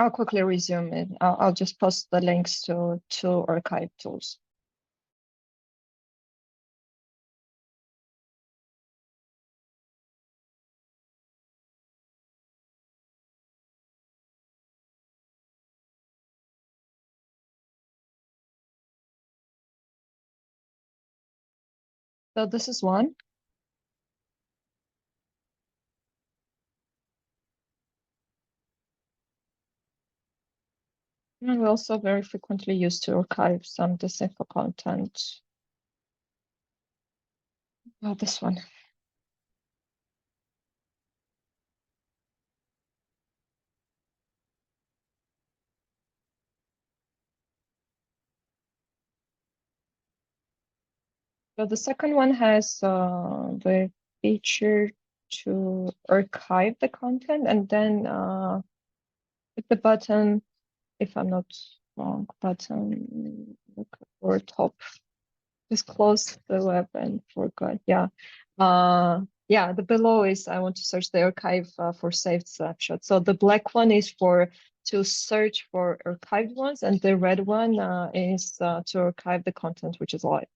I'll quickly resume it. I'll just post the links to archive tools. So this is one. And we also very frequently use to archive some disinfo content. Oh, this one. So the second one has the feature to archive the content, and then with the button, if I'm not wrong, button or top, just close the web and forgot. Yeah. Yeah, the below is I want to search the archive for saved snapshots. So the black one is for to search for archived ones, and the red one is to archive the content which is live.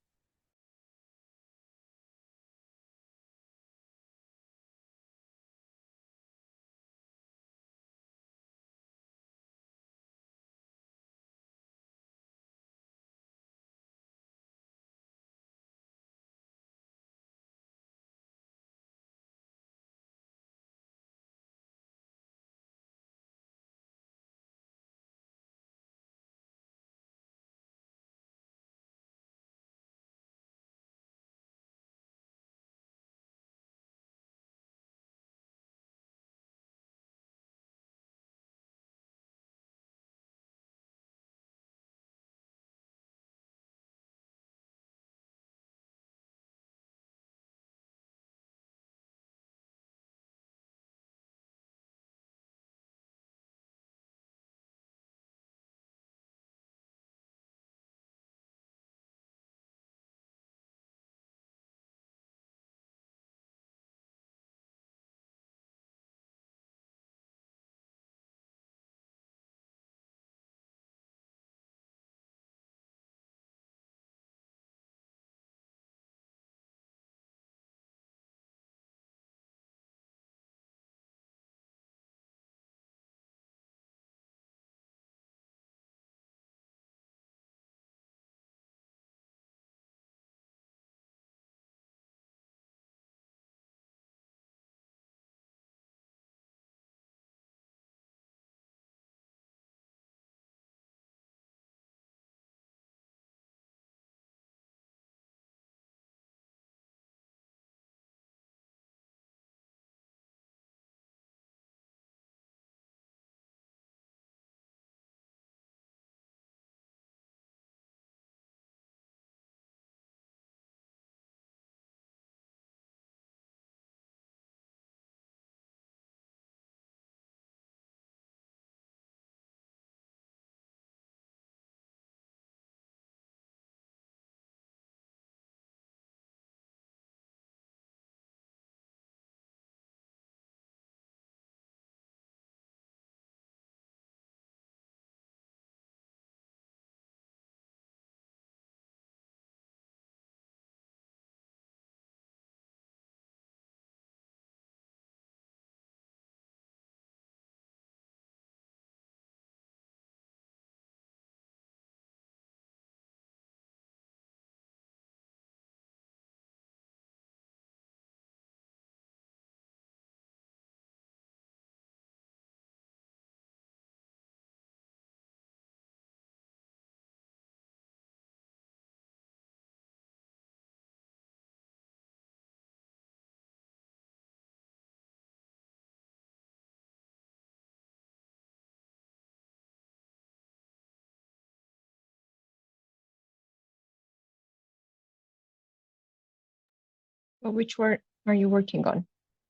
So which one are you working on?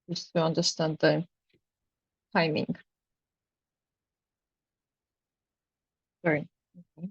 Just to understand the timing. Sorry. Okay.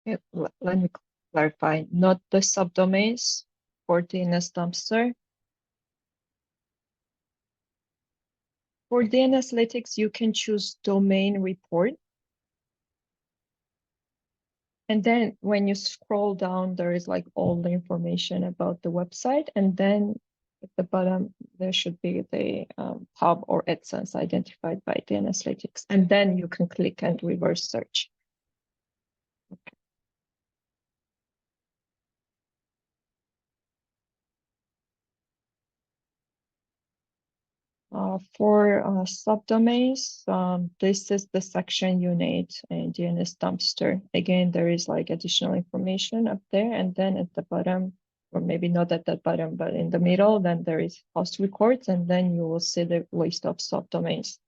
Let me clarify, not the subdomains for DNS dumpster. For DNS Lytics, you can choose domain report. And then when you scroll down, there is like all the information about the website. And then at the bottom, there should be the pub or AdSense identified by DNS Lytics. And then you can click and reverse search. For subdomains, this is the section you need in DNS Dumpster. Again, there is like additional information up there, and then at the bottom, or maybe not at the bottom, but in the middle, then there is host records, and then you will see the list of subdomains.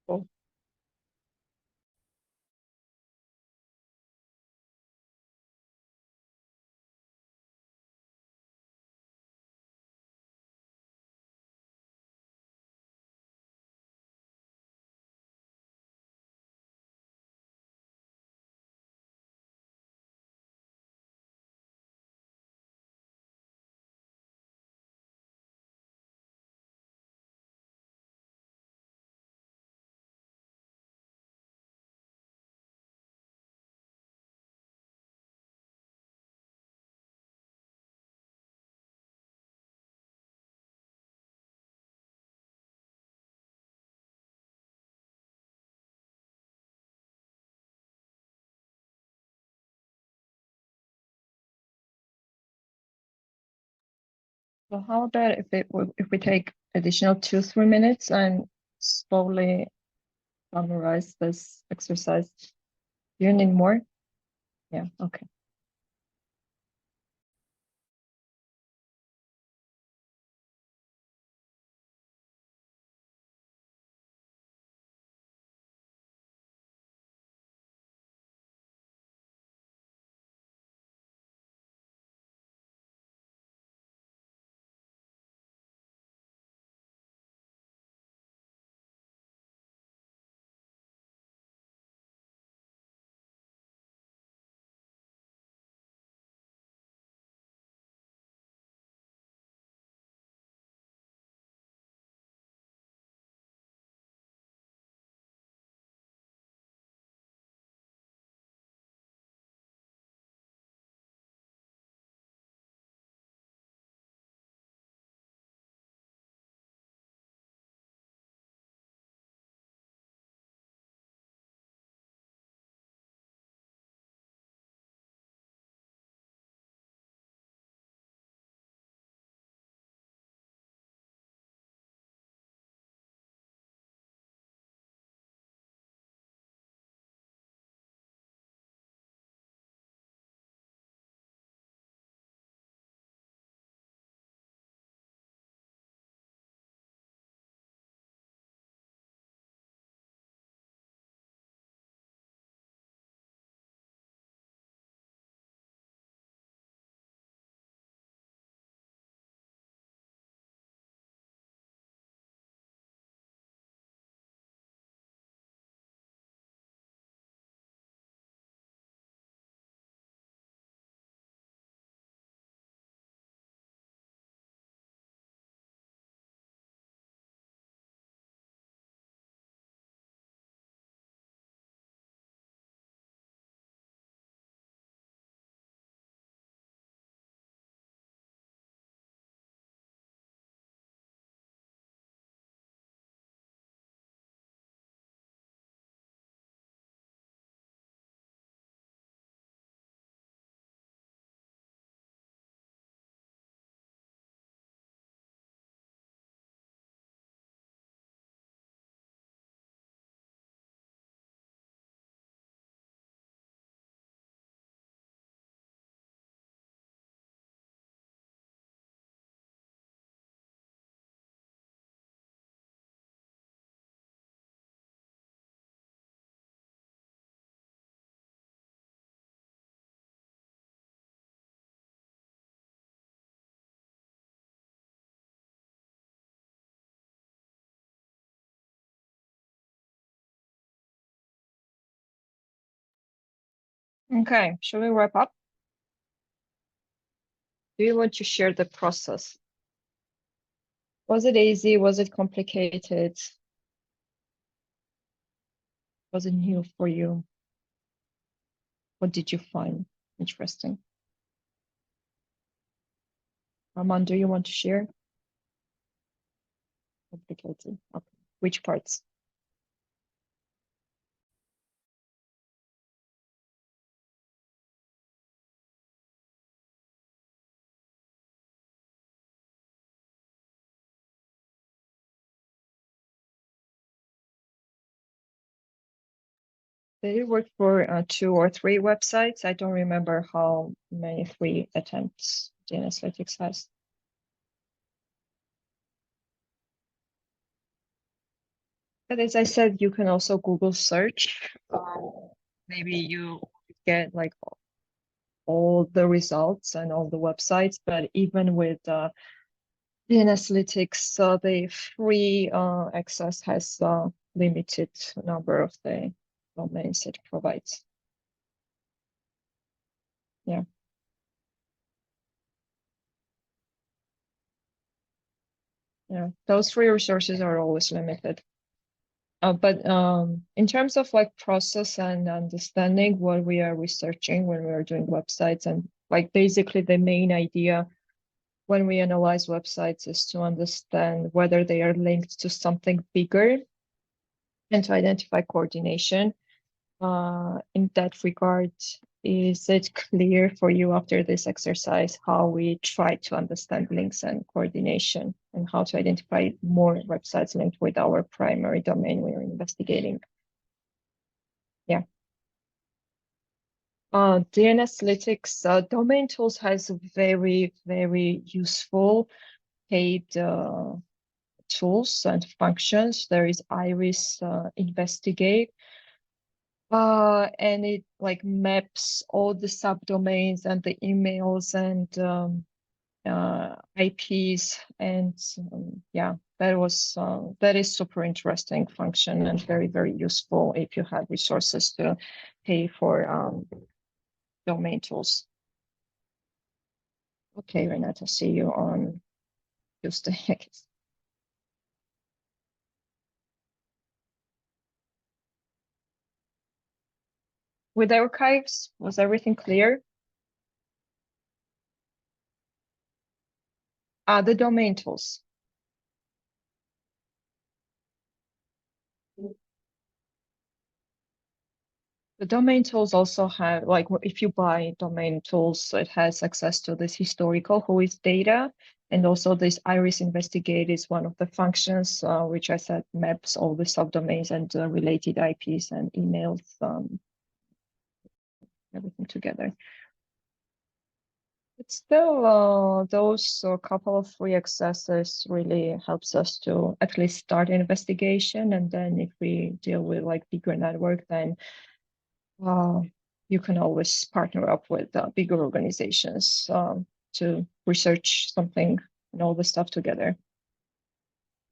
Cool. So how about if we take additional 2-3 minutes and slowly summarize this exercise? Do you need more? Yeah, okay. Okay, shall we wrap up? Do you want to share the process? Was it easy? Was it complicated? Was it new for you? What did you find interesting? Armand, do you want to share? Complicated. Okay. Which parts? Did it work for 2 or 3 websites? I don't remember how many free attempts DNSlytics has. But as I said, you can also Google search. Maybe you get like all the results and all the websites, but even with DNSlytics, the free access has a limited number of the domains it provides. Yeah. Yeah, those free resources are always limited. But in terms of like process and understanding what we are researching when we are doing websites, and like basically the main idea when we analyze websites is to understand whether they are linked to something bigger and to identify coordination. In that regard, is it clear for you after this exercise how we try to understand links and coordination and how to identify more websites linked with our primary domain we are investigating? Yeah. DNSlytics domain tools has very, very useful paid tools and functions. There is Iris Investigate, and it like maps all the subdomains and the emails and IPs, and yeah, that is super interesting function and very, very useful if you have resources to pay for domain tools. Okay, Renata, see you on Tuesday, I guess. With archives, was everything clear? The domain tools. The domain tools also have, like, if you buy domain tools, it has access to this historical whois data. And also this Iris Investigate is one of the functions, which I said maps all the subdomains and related IPs and emails, everything together. But still, those couple of free accesses really helps us to at least start an investigation. And then if we deal with like bigger network, then you can always partner up with bigger organizations to research something and all the stuff together.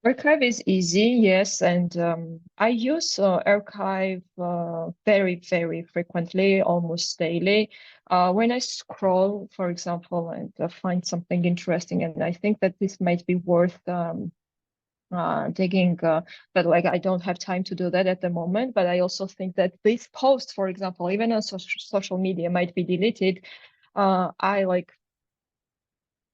Archive is easy, yes, and I use Archive very, very frequently, almost daily. When I scroll, for example, and find something interesting, and I think that this might be worth digging, but like I don't have time to do that at the moment. But I also think that this post, for example, even on social media, might be deleted.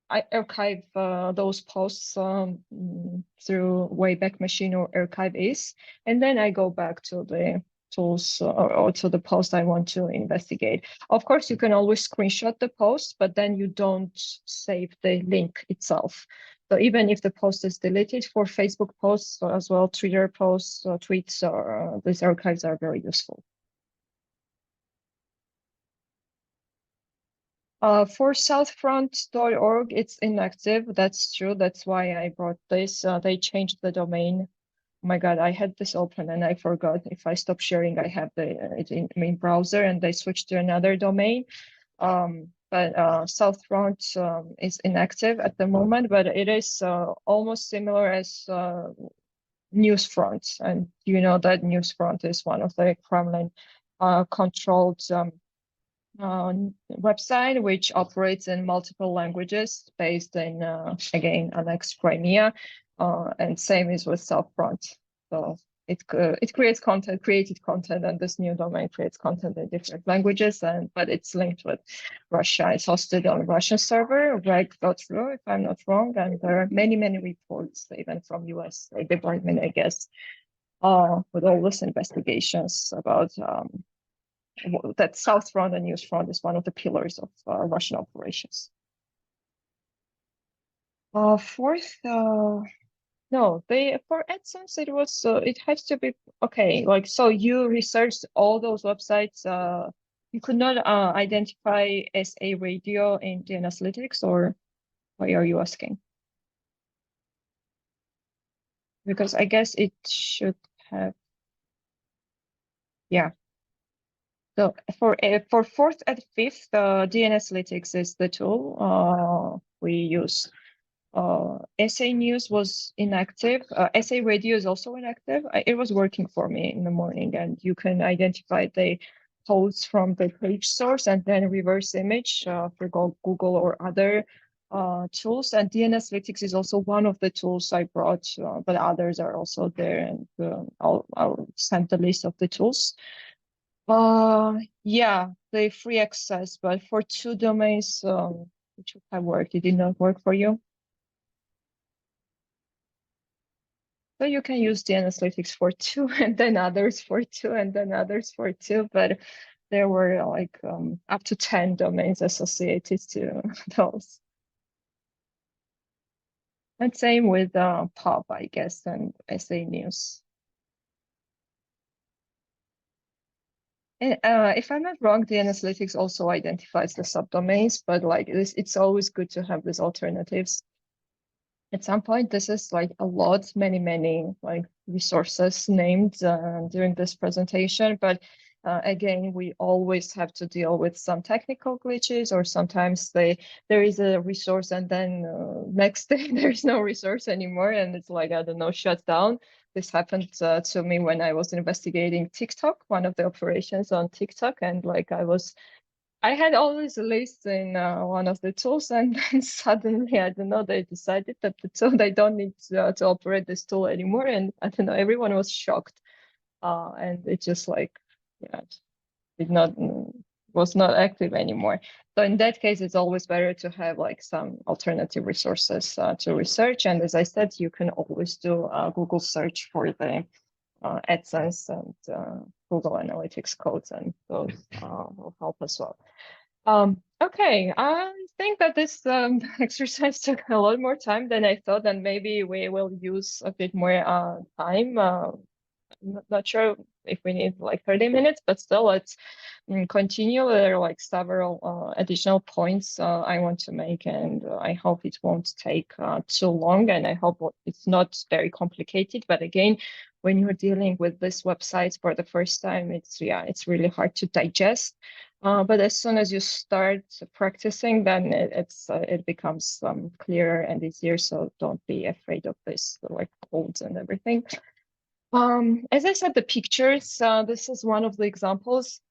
I archive those posts through Wayback Machine or Archive-is, and then I go back to the tools or to the post I want to investigate. Of course, you can always screenshot the post, but then you don't save the link itself. So even if the post is deleted, for Facebook posts as well, Twitter posts, tweets, or these archives are very useful. For southfront.org, it's inactive. That's true. That's why I brought this. They changed the domain. Oh my God, I had this open and I forgot. If I stop sharing, I have it in main browser, and they switched to another domain. But Southfront is inactive at the moment, but it is almost similar as Newsfront. And you know that Newsfront is one of the Kremlin controlled website which operates in multiple languages based in, again, annexed Crimea. And same is with Southfront. So it creates content, created content, and this new domain creates content in different languages, but it's linked with Russia. It's hosted on a Russian server, reg.ru, if I'm not wrong, and there are many, many reports, even from US State Department, I guess, with all these investigations about that South Front and News Front is one of the pillars of Russian operations. Fourth, no, for AdSense it was it has to be okay. Like, so you researched all those websites. You could not identify SA radio in DNSlytics, or why are you asking? Because I guess it should have. Yeah. So for fourth and fifth, DNSlytics is the tool we use. SA News was inactive. SA Radio is also inactive. It was working for me in the morning, and you can identify the posts from the page source and then reverse image for Google or other tools. And DNSlytics is also one of the tools I brought, but others are also there, and I'll send the list of the tools. Yeah, the free access, but for two domains, which would have worked, it did not work for you. So you can use DNSlytics for two, and then others for two, and then others for two, but there were like up to 10 domains associated to those. And same with POP, I guess, and SA News. And, if I'm not wrong, DNSlytics also identifies the subdomains, but like it's always good to have these alternatives. At some point, this is like a lot, many like resources named during this presentation, but again, we always have to deal with some technical glitches, or sometimes there is a resource and then next day there's no resource anymore, and it's like, I don't know, shut down. This happened to me when I was investigating TikTok, one of the operations on TikTok, and like I had always a list in one of the tools, and then suddenly, I don't know, they decided that the tool, they don't need to operate this tool anymore, and I don't know, everyone was shocked, and it just like, yeah, did not was not active anymore. So in that case, it's always better to have like some alternative resources to research. And as I said, you can always do a Google search for the AdSense and Google Analytics codes, and those will help as well. Okay, I think that this exercise took a lot more time than I thought, and maybe we will use a bit more time. I'm not sure if we need like 30 minutes, but still, let's continue. There are like several additional points I want to make, and I hope it won't take too long, and I hope it's not very complicated. But again, when you're dealing with this website for the first time, it's really hard to digest. But as soon as you start practicing, then it becomes clearer and easier. So don't be afraid of this, like codes and everything. As I said, the pictures, this is one of the examples.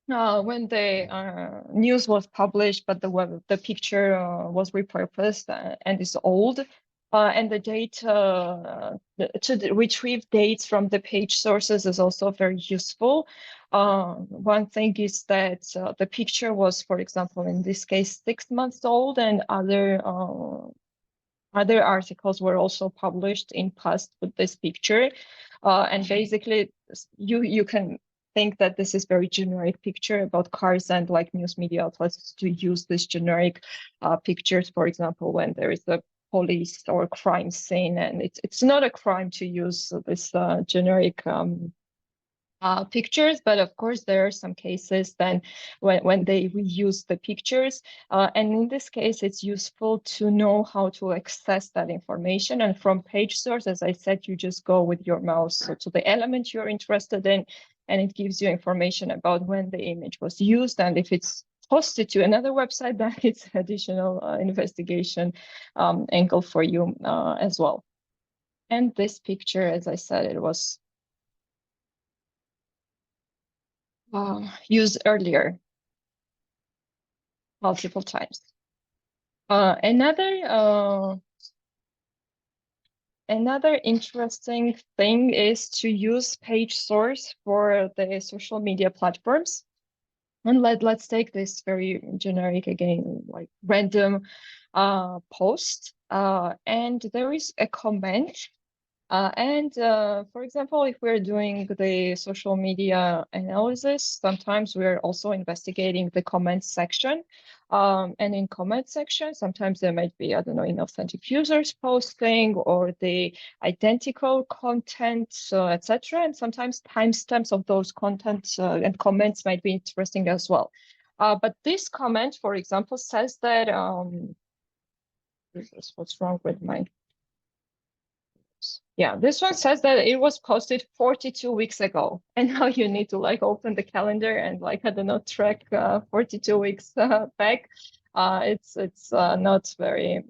When the news was published, but the picture was repurposed and is old, and the data to retrieve dates from the page sources is also very useful. One thing is that the picture was, for example, in this case, 6 months old, and other articles were also published in past with this picture, and basically you can think that this is very generic picture about cars, and like news media outlets to use this generic pictures, for example, when there is a police or crime scene, and it's not a crime to use this generic pictures, but of course there are some cases then when they reuse the pictures, and in this case it's useful to know how to access that information. And from page source, as I said, you just go with your mouse to the element you're interested in, and it gives you information about when the image was used, and if it's posted to another website, then it's additional investigation angle for you as well. And this picture, as I said, it was used earlier. multiple times. Another interesting thing is to use page source for the social media platforms. And let's take this very generic, again, like random post. And there is a comment. For example, if we're doing the social media analysis, sometimes we're also investigating the comment section. And in comment section, sometimes there might be, I don't know, inauthentic users posting or the identical content, etc. And sometimes timestamps of those contents and comments might be interesting as well. But this comment, for example, says that what's wrong with my yeah, this one says that it was posted 42 weeks ago, and now you need to like open the calendar and like, I don't know, track 42 weeks back. It's not very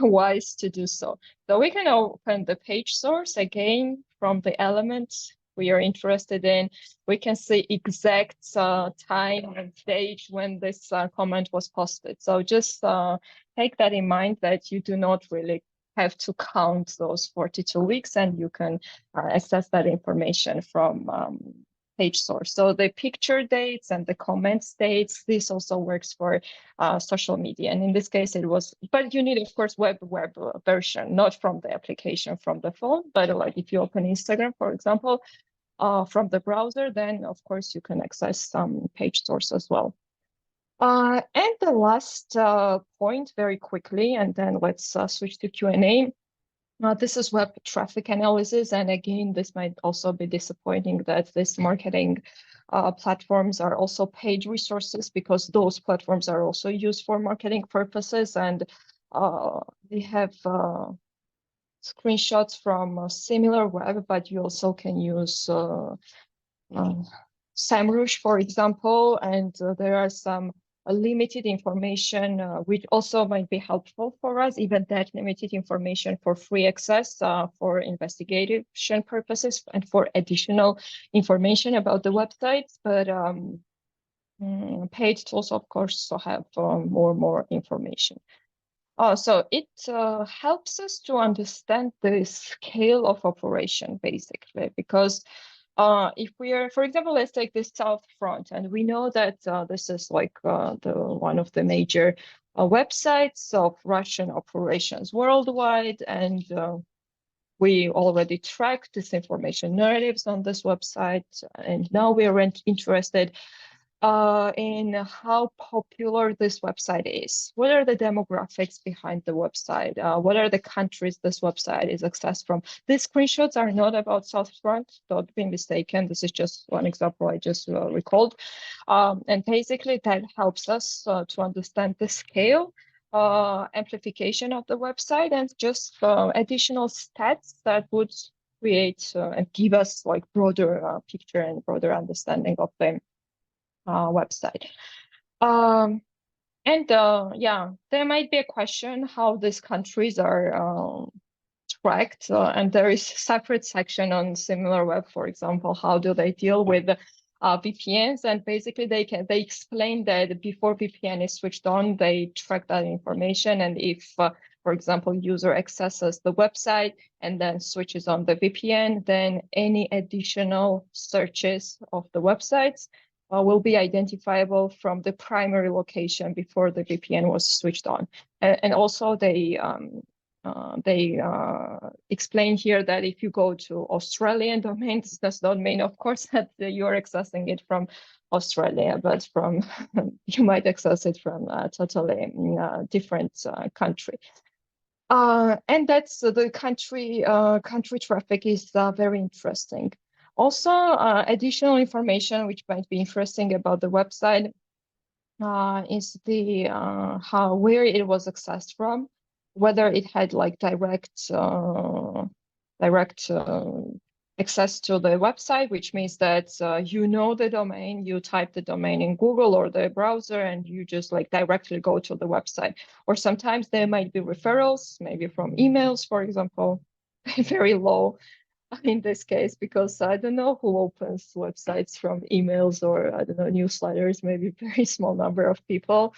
wise to do so. So we can open the page source again from the element we are interested in. We can see exact time and date when this comment was posted. So just take that in mind, that you do not really have to count those 42 weeks, and you can access that information from page source. So the picture dates and the comments dates, this also works for social media. And in this case, it was, but you need, of course, web version, not from the application from the phone, but like if you open Instagram, for example, from the browser, then of course you can access some page source as well. And the last point very quickly, and then let's switch to Q&A. This is web traffic analysis. And again, this might also be disappointing that this marketing platforms are also paid resources, because those platforms are also used for marketing purposes. And we have screenshots from similar web, but you also can use SEMrush, for example, and there are some limited information which also might be helpful for us, even that limited information for free access for investigation purposes and for additional information about the websites. But paid tools, of course, have more information. So it helps us to understand the scale of operation, basically, because if we are, for example, let's take this South Front, and we know that this is like one of the major websites of Russian operations worldwide, and we already track disinformation narratives on this website, and now we are interested in how popular this website is. What are the demographics behind the website? What are the countries this website is accessed from? These screenshots are not about South Front, don't be mistaken. This is just one example I just recalled. And basically that helps us to understand the scale, amplification of the website, and just additional stats that would create and give us like broader picture and broader understanding of the website. Yeah, there might be a question how these countries are tracked, and there is a separate section on SimilarWeb, for example, how do they deal with VPNs, and basically they explain that before VPN is switched on, they track that information, and if for example, user accesses the website and then switches on the VPN, then any additional searches of the websites will be identifiable from the primary location before the VPN was switched on. And also they explain here that if you go to Australian domains, does not mean, of course, that you're accessing it from Australia, but from you might access it from a totally different country. And that's the country traffic is very interesting. Also, additional information which might be interesting about the website is the where it was accessed from, whether it had like direct access to the website, which means that you know the domain, you type the domain in Google or the browser, and you just like directly go to the website. Or sometimes there might be referrals, maybe from emails, for example, very low in this case, because I don't know who opens websites from emails or I don't know, newsletters, maybe very small number of people.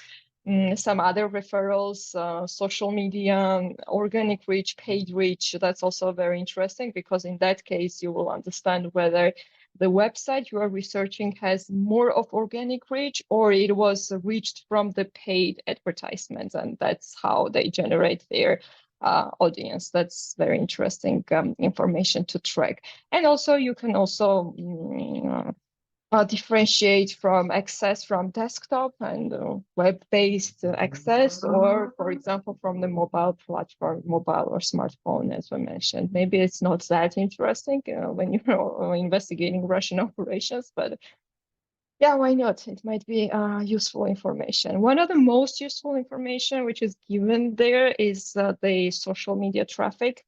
some other referrals, social media, organic reach, paid reach. That's also very interesting because in that case, you will understand whether the website you are researching has more of organic reach or it was reached from the paid advertisements, and that's how they generate their audience. That's very interesting information to track. And also you can also differentiate from access from desktop and web-based access, or for example, from the mobile platform, mobile or smartphone, as I mentioned. Maybe it's not that interesting when you're investigating Russian operations, but yeah, why not? It might be useful information. One of the most useful information which is given there is the social media traffic.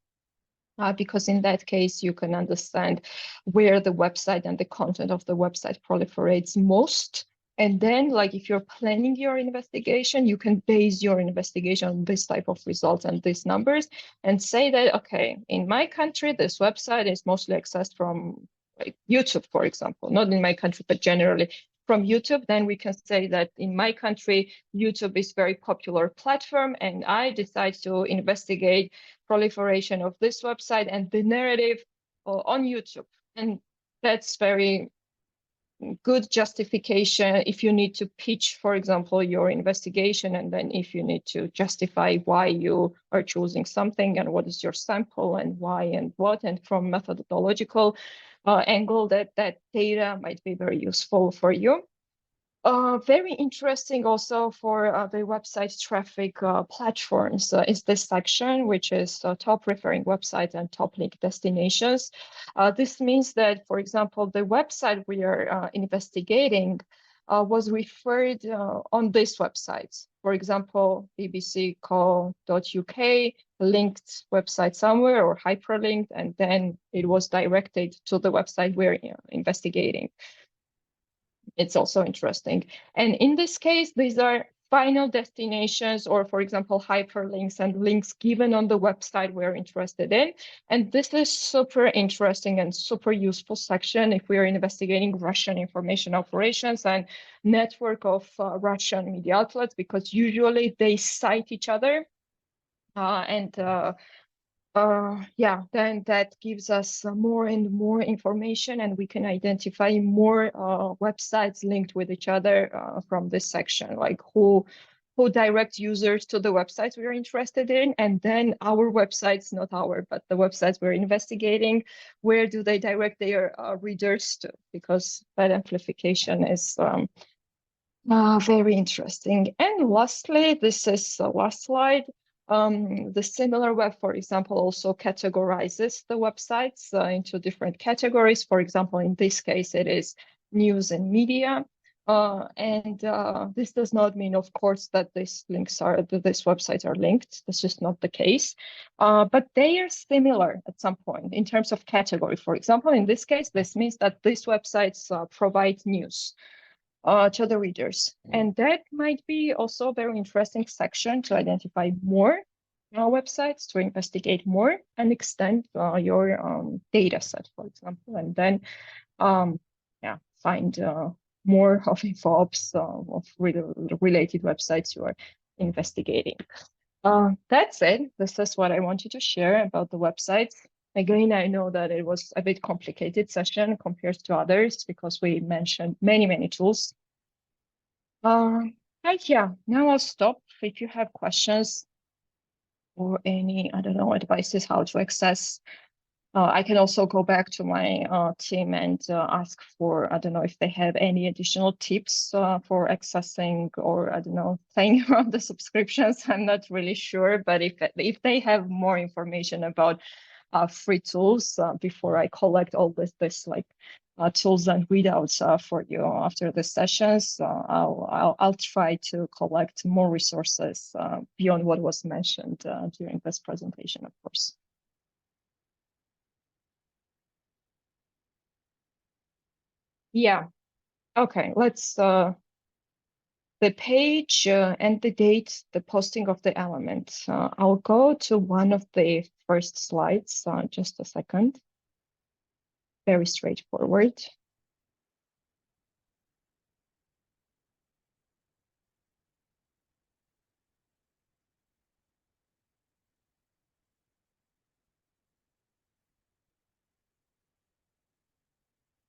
Because in that case, you can understand where the website and the content of the website proliferates most. And then, like, if you're planning your investigation, you can base your investigation on this type of results and these numbers and say that, okay, in my country, this website is mostly accessed from like YouTube, for example, not in my country, but generally from YouTube. Then we can say that in my country, YouTube is very popular platform, and I decide to investigate proliferation of this website and the narrative on YouTube. And that's very good justification if you need to pitch, for example, your investigation, and then if you need to justify why you are choosing something and what is your sample and why and what, and from methodological angle, that data might be very useful for you. Very interesting also for the website traffic platforms is this section, which is top referring websites and top link destinations. This means that, for example, the website we are investigating was referred on this website. For example, bbc.co.uk linked website somewhere or hyperlinked, and then it was directed to the website we're investigating. It's also interesting. And in this case, these are final destinations, or for example, hyperlinks and links given on the website we're interested in. And this is super interesting and super useful section if we are investigating Russian information operations and network of Russian media outlets, because usually they cite each other. Yeah, then that gives us more and more information, and we can identify more websites linked with each other from this section, like who direct users to the websites we're interested in, and then our websites, not our, but the websites we're investigating, where do they direct their readers to? Because that amplification is very interesting. And lastly, this is the last slide. The similar web, for example, also categorizes the websites into different categories. For example, in this case, it is news and media. This does not mean, of course, that these websites are linked. This is not the case. But they are similar at some point in terms of category. For example, in this case, this means that these websites provide news to the readers. And that might be also a very interesting section to identify more websites, to investigate more and extend your data set, for example, and then find more of InfoOps of related websites you are investigating. That's it. This is what I wanted to share about the websites. Again, I know that it was a bit complicated session compared to others because we mentioned many, many tools. Right, yeah, now I'll stop. If you have questions or any, I don't know, advices how to access, I can also go back to my team and ask for, I don't know, if they have any additional tips for accessing, or I don't know, playing around the subscriptions. I'm not really sure, but if they have more information about free tools before I collect all this like tools and readouts for you after the sessions, I'll try to collect more resources beyond what was mentioned during this presentation, of course. Yeah. Okay. Let's the page and the date, the posting of the element. I'll go to one of the first slides. Just a second. Very straightforward.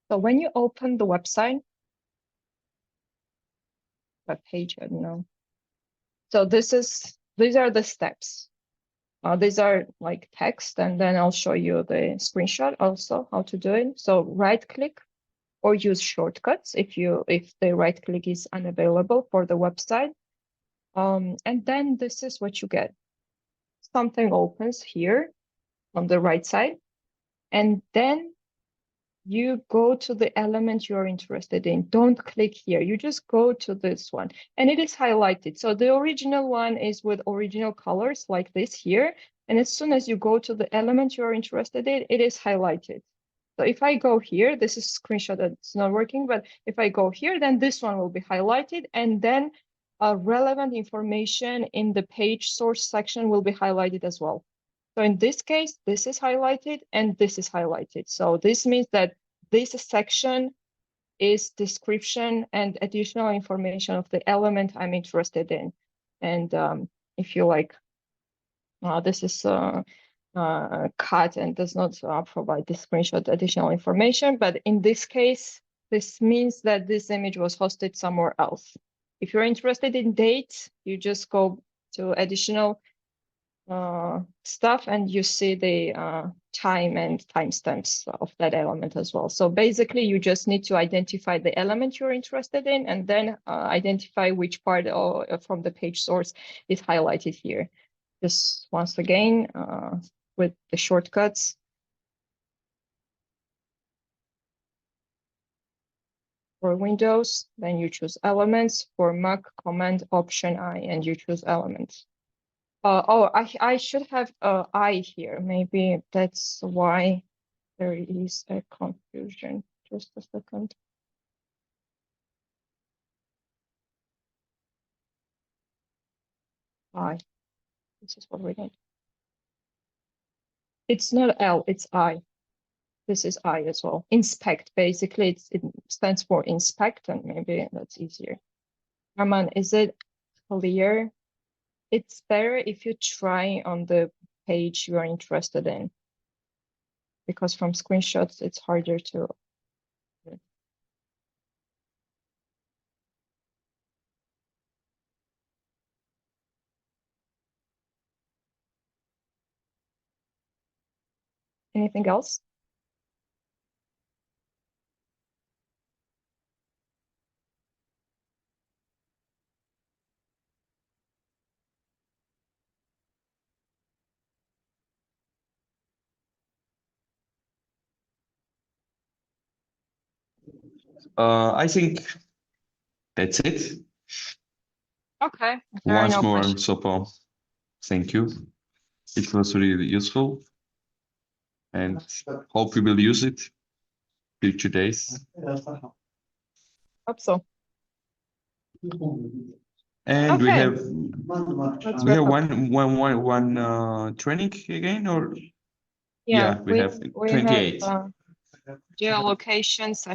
So when you open the website, web page, I don't know. So these are the steps. These are like text, and then I'll show you the screenshot also how to do it. So right click or use shortcuts if the right click is unavailable for the website. And then this is what you get. Something opens here on the right side, and then you go to the element you're interested in. Don't click here. You just go to this one, and it is highlighted. So the original one is with original colors like this here. And as soon as you go to the element you're interested in, it is highlighted. So if I go here, this is a screenshot that's not working, but if I go here, then this one will be highlighted, and then relevant information in the page source section will be highlighted as well. So in this case, this is highlighted and this is highlighted. So this means that this section is description and additional information of the element I'm interested in. And if you like, this is cut and does not provide the screenshot additional information. But in this case, this means that this image was hosted somewhere else. If you're interested in date, you just go to additional stuff and you see the time and timestamps of that element as well. So basically, you just need to identify the element you're interested in and then identify which part from the page source is highlighted here. Just once again, with the shortcuts. For Windows, then you choose elements. For Mac, Command Option I, and you choose elements. Oh, I should have I here. Maybe that's why there is a confusion. Just a second. I. This is what we need. It's not L, it's I. This is I as well. Inspect, basically, it stands for inspect, and maybe that's easier. Arman, is it clear? It's better if you try on the page you are interested in, because from screenshots, it's harder to. Anything else? I think that's it. Okay. Once more, Sopo, thank you. It was really useful, and hope we will use it future days. Hope so. And okay. we have one training again, or yeah we have 28. Geolocation session.